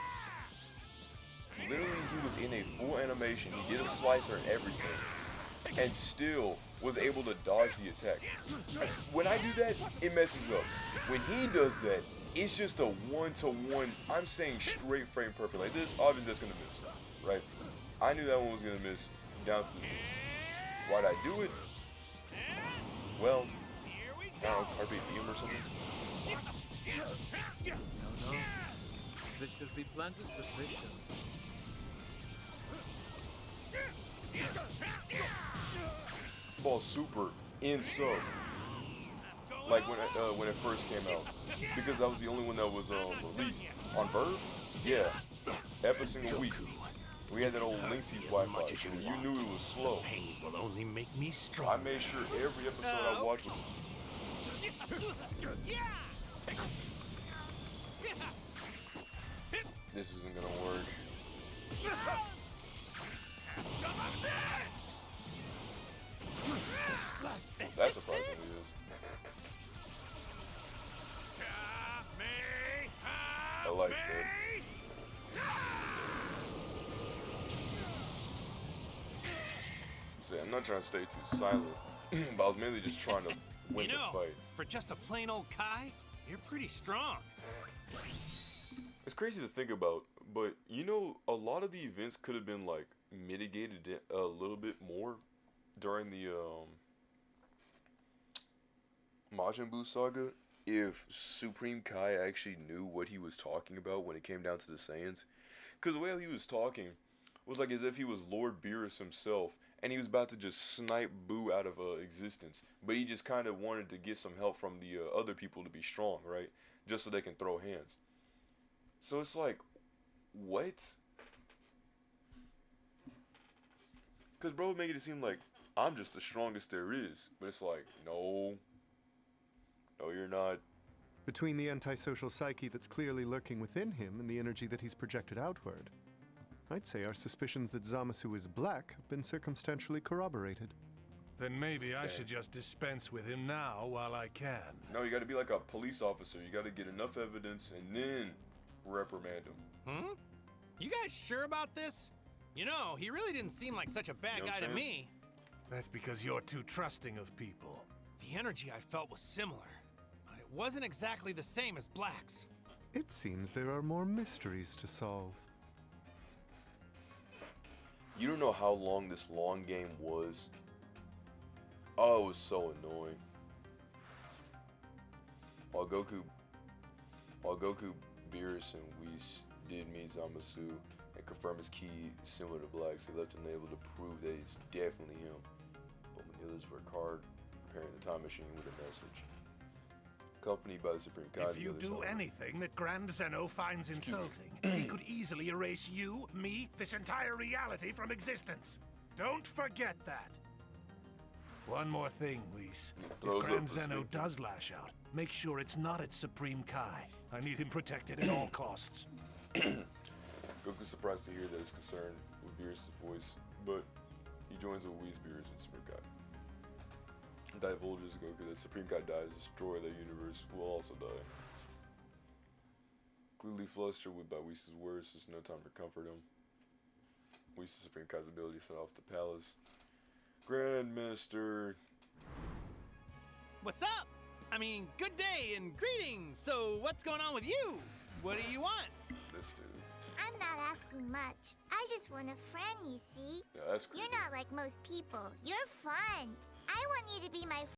Literally, he was in a full animation. He did a slicer and everything, and still was able to dodge the attack. When I do that, it messes up. When he does that, it's just a one-to-one. I'm saying straight frame perfect. Like this, obviously that's gonna miss, right? I knew that one was gonna miss down to the T. Why'd I do it? Well, I don't know, Carpe Diem or something. No. This should be planted sufficient. Ball Super in sub, like when it first came out, because that was the only one that was released on Verve. Yeah, every single week. We had that old Linksys Wi-Fi, so you knew it was slow. Pain will only make me strong. I made sure every episode I watched was. This isn't gonna work. That surprisingly is. I like that. See, I'm not trying to stay too silent, but I was mainly just trying to win the fight. For just a plain old Kai, you're pretty strong. It's crazy to think about, but you know, a lot of the events could have been like mitigated a little bit more during the Majin Buu saga if Supreme Kai actually knew what he was talking about when it came down to the Saiyans. Because the way he was talking was like as if he was Lord Beerus himself and he was about to just snipe Buu out of existence. But he just kind of wanted to get some help from the other people to be strong, right? Just so they can throw hands. So it's like, what? Because bro would make it seem like I'm just the strongest there is. But it's like, no. No, you're not. Between the antisocial psyche that's clearly lurking within him and the energy that he's projected outward, I'd say our suspicions that Zamasu is black have been circumstantially corroborated. Then maybe I should just dispense with him now while I can. No, you gotta be like a police officer. You gotta get enough evidence and then reprimand him. You guys sure about this? You know, he really didn't seem like such a bad guy to me. That's because you're too trusting of people. The energy I felt was similar, but it wasn't exactly the same as Black's. It seems there are more mysteries to solve. You don't know how long this long game was. Oh, it was so annoying. While Goku, Beerus, and Whis did meet Zamasu and confirm his ki similar to Black's, they left him able to prove that it's definitely him. But when the others were card, preparing the time machine with a message. Accompanied by the Supreme Kai. If you do anything that Grand Zeno finds insulting, he could easily erase you, me, this entire reality from existence. Don't forget that. One more thing, Whis. If Grand Zeno does lash out, make sure it's not at Supreme Kai. I need him protected at all costs. Goku's surprised to hear that he's concerned with Beerus' voice, but he joins with Whis, Beerus, and Supreme Kai. Divulges Goku that Supreme Kai dies, destroy the universe, will also die. Clearly flustered with Whis' words, there's no time to comfort him. Whis' Supreme Kai's ability set off the palace. Grand Minister. What's up? I mean, good day and greetings. So, what's going on with you? What do you want? This dude. I'm not asking much. I just want a friend, you see? Yeah, that's creepy. You're not like most people. You're fun. I want you to be my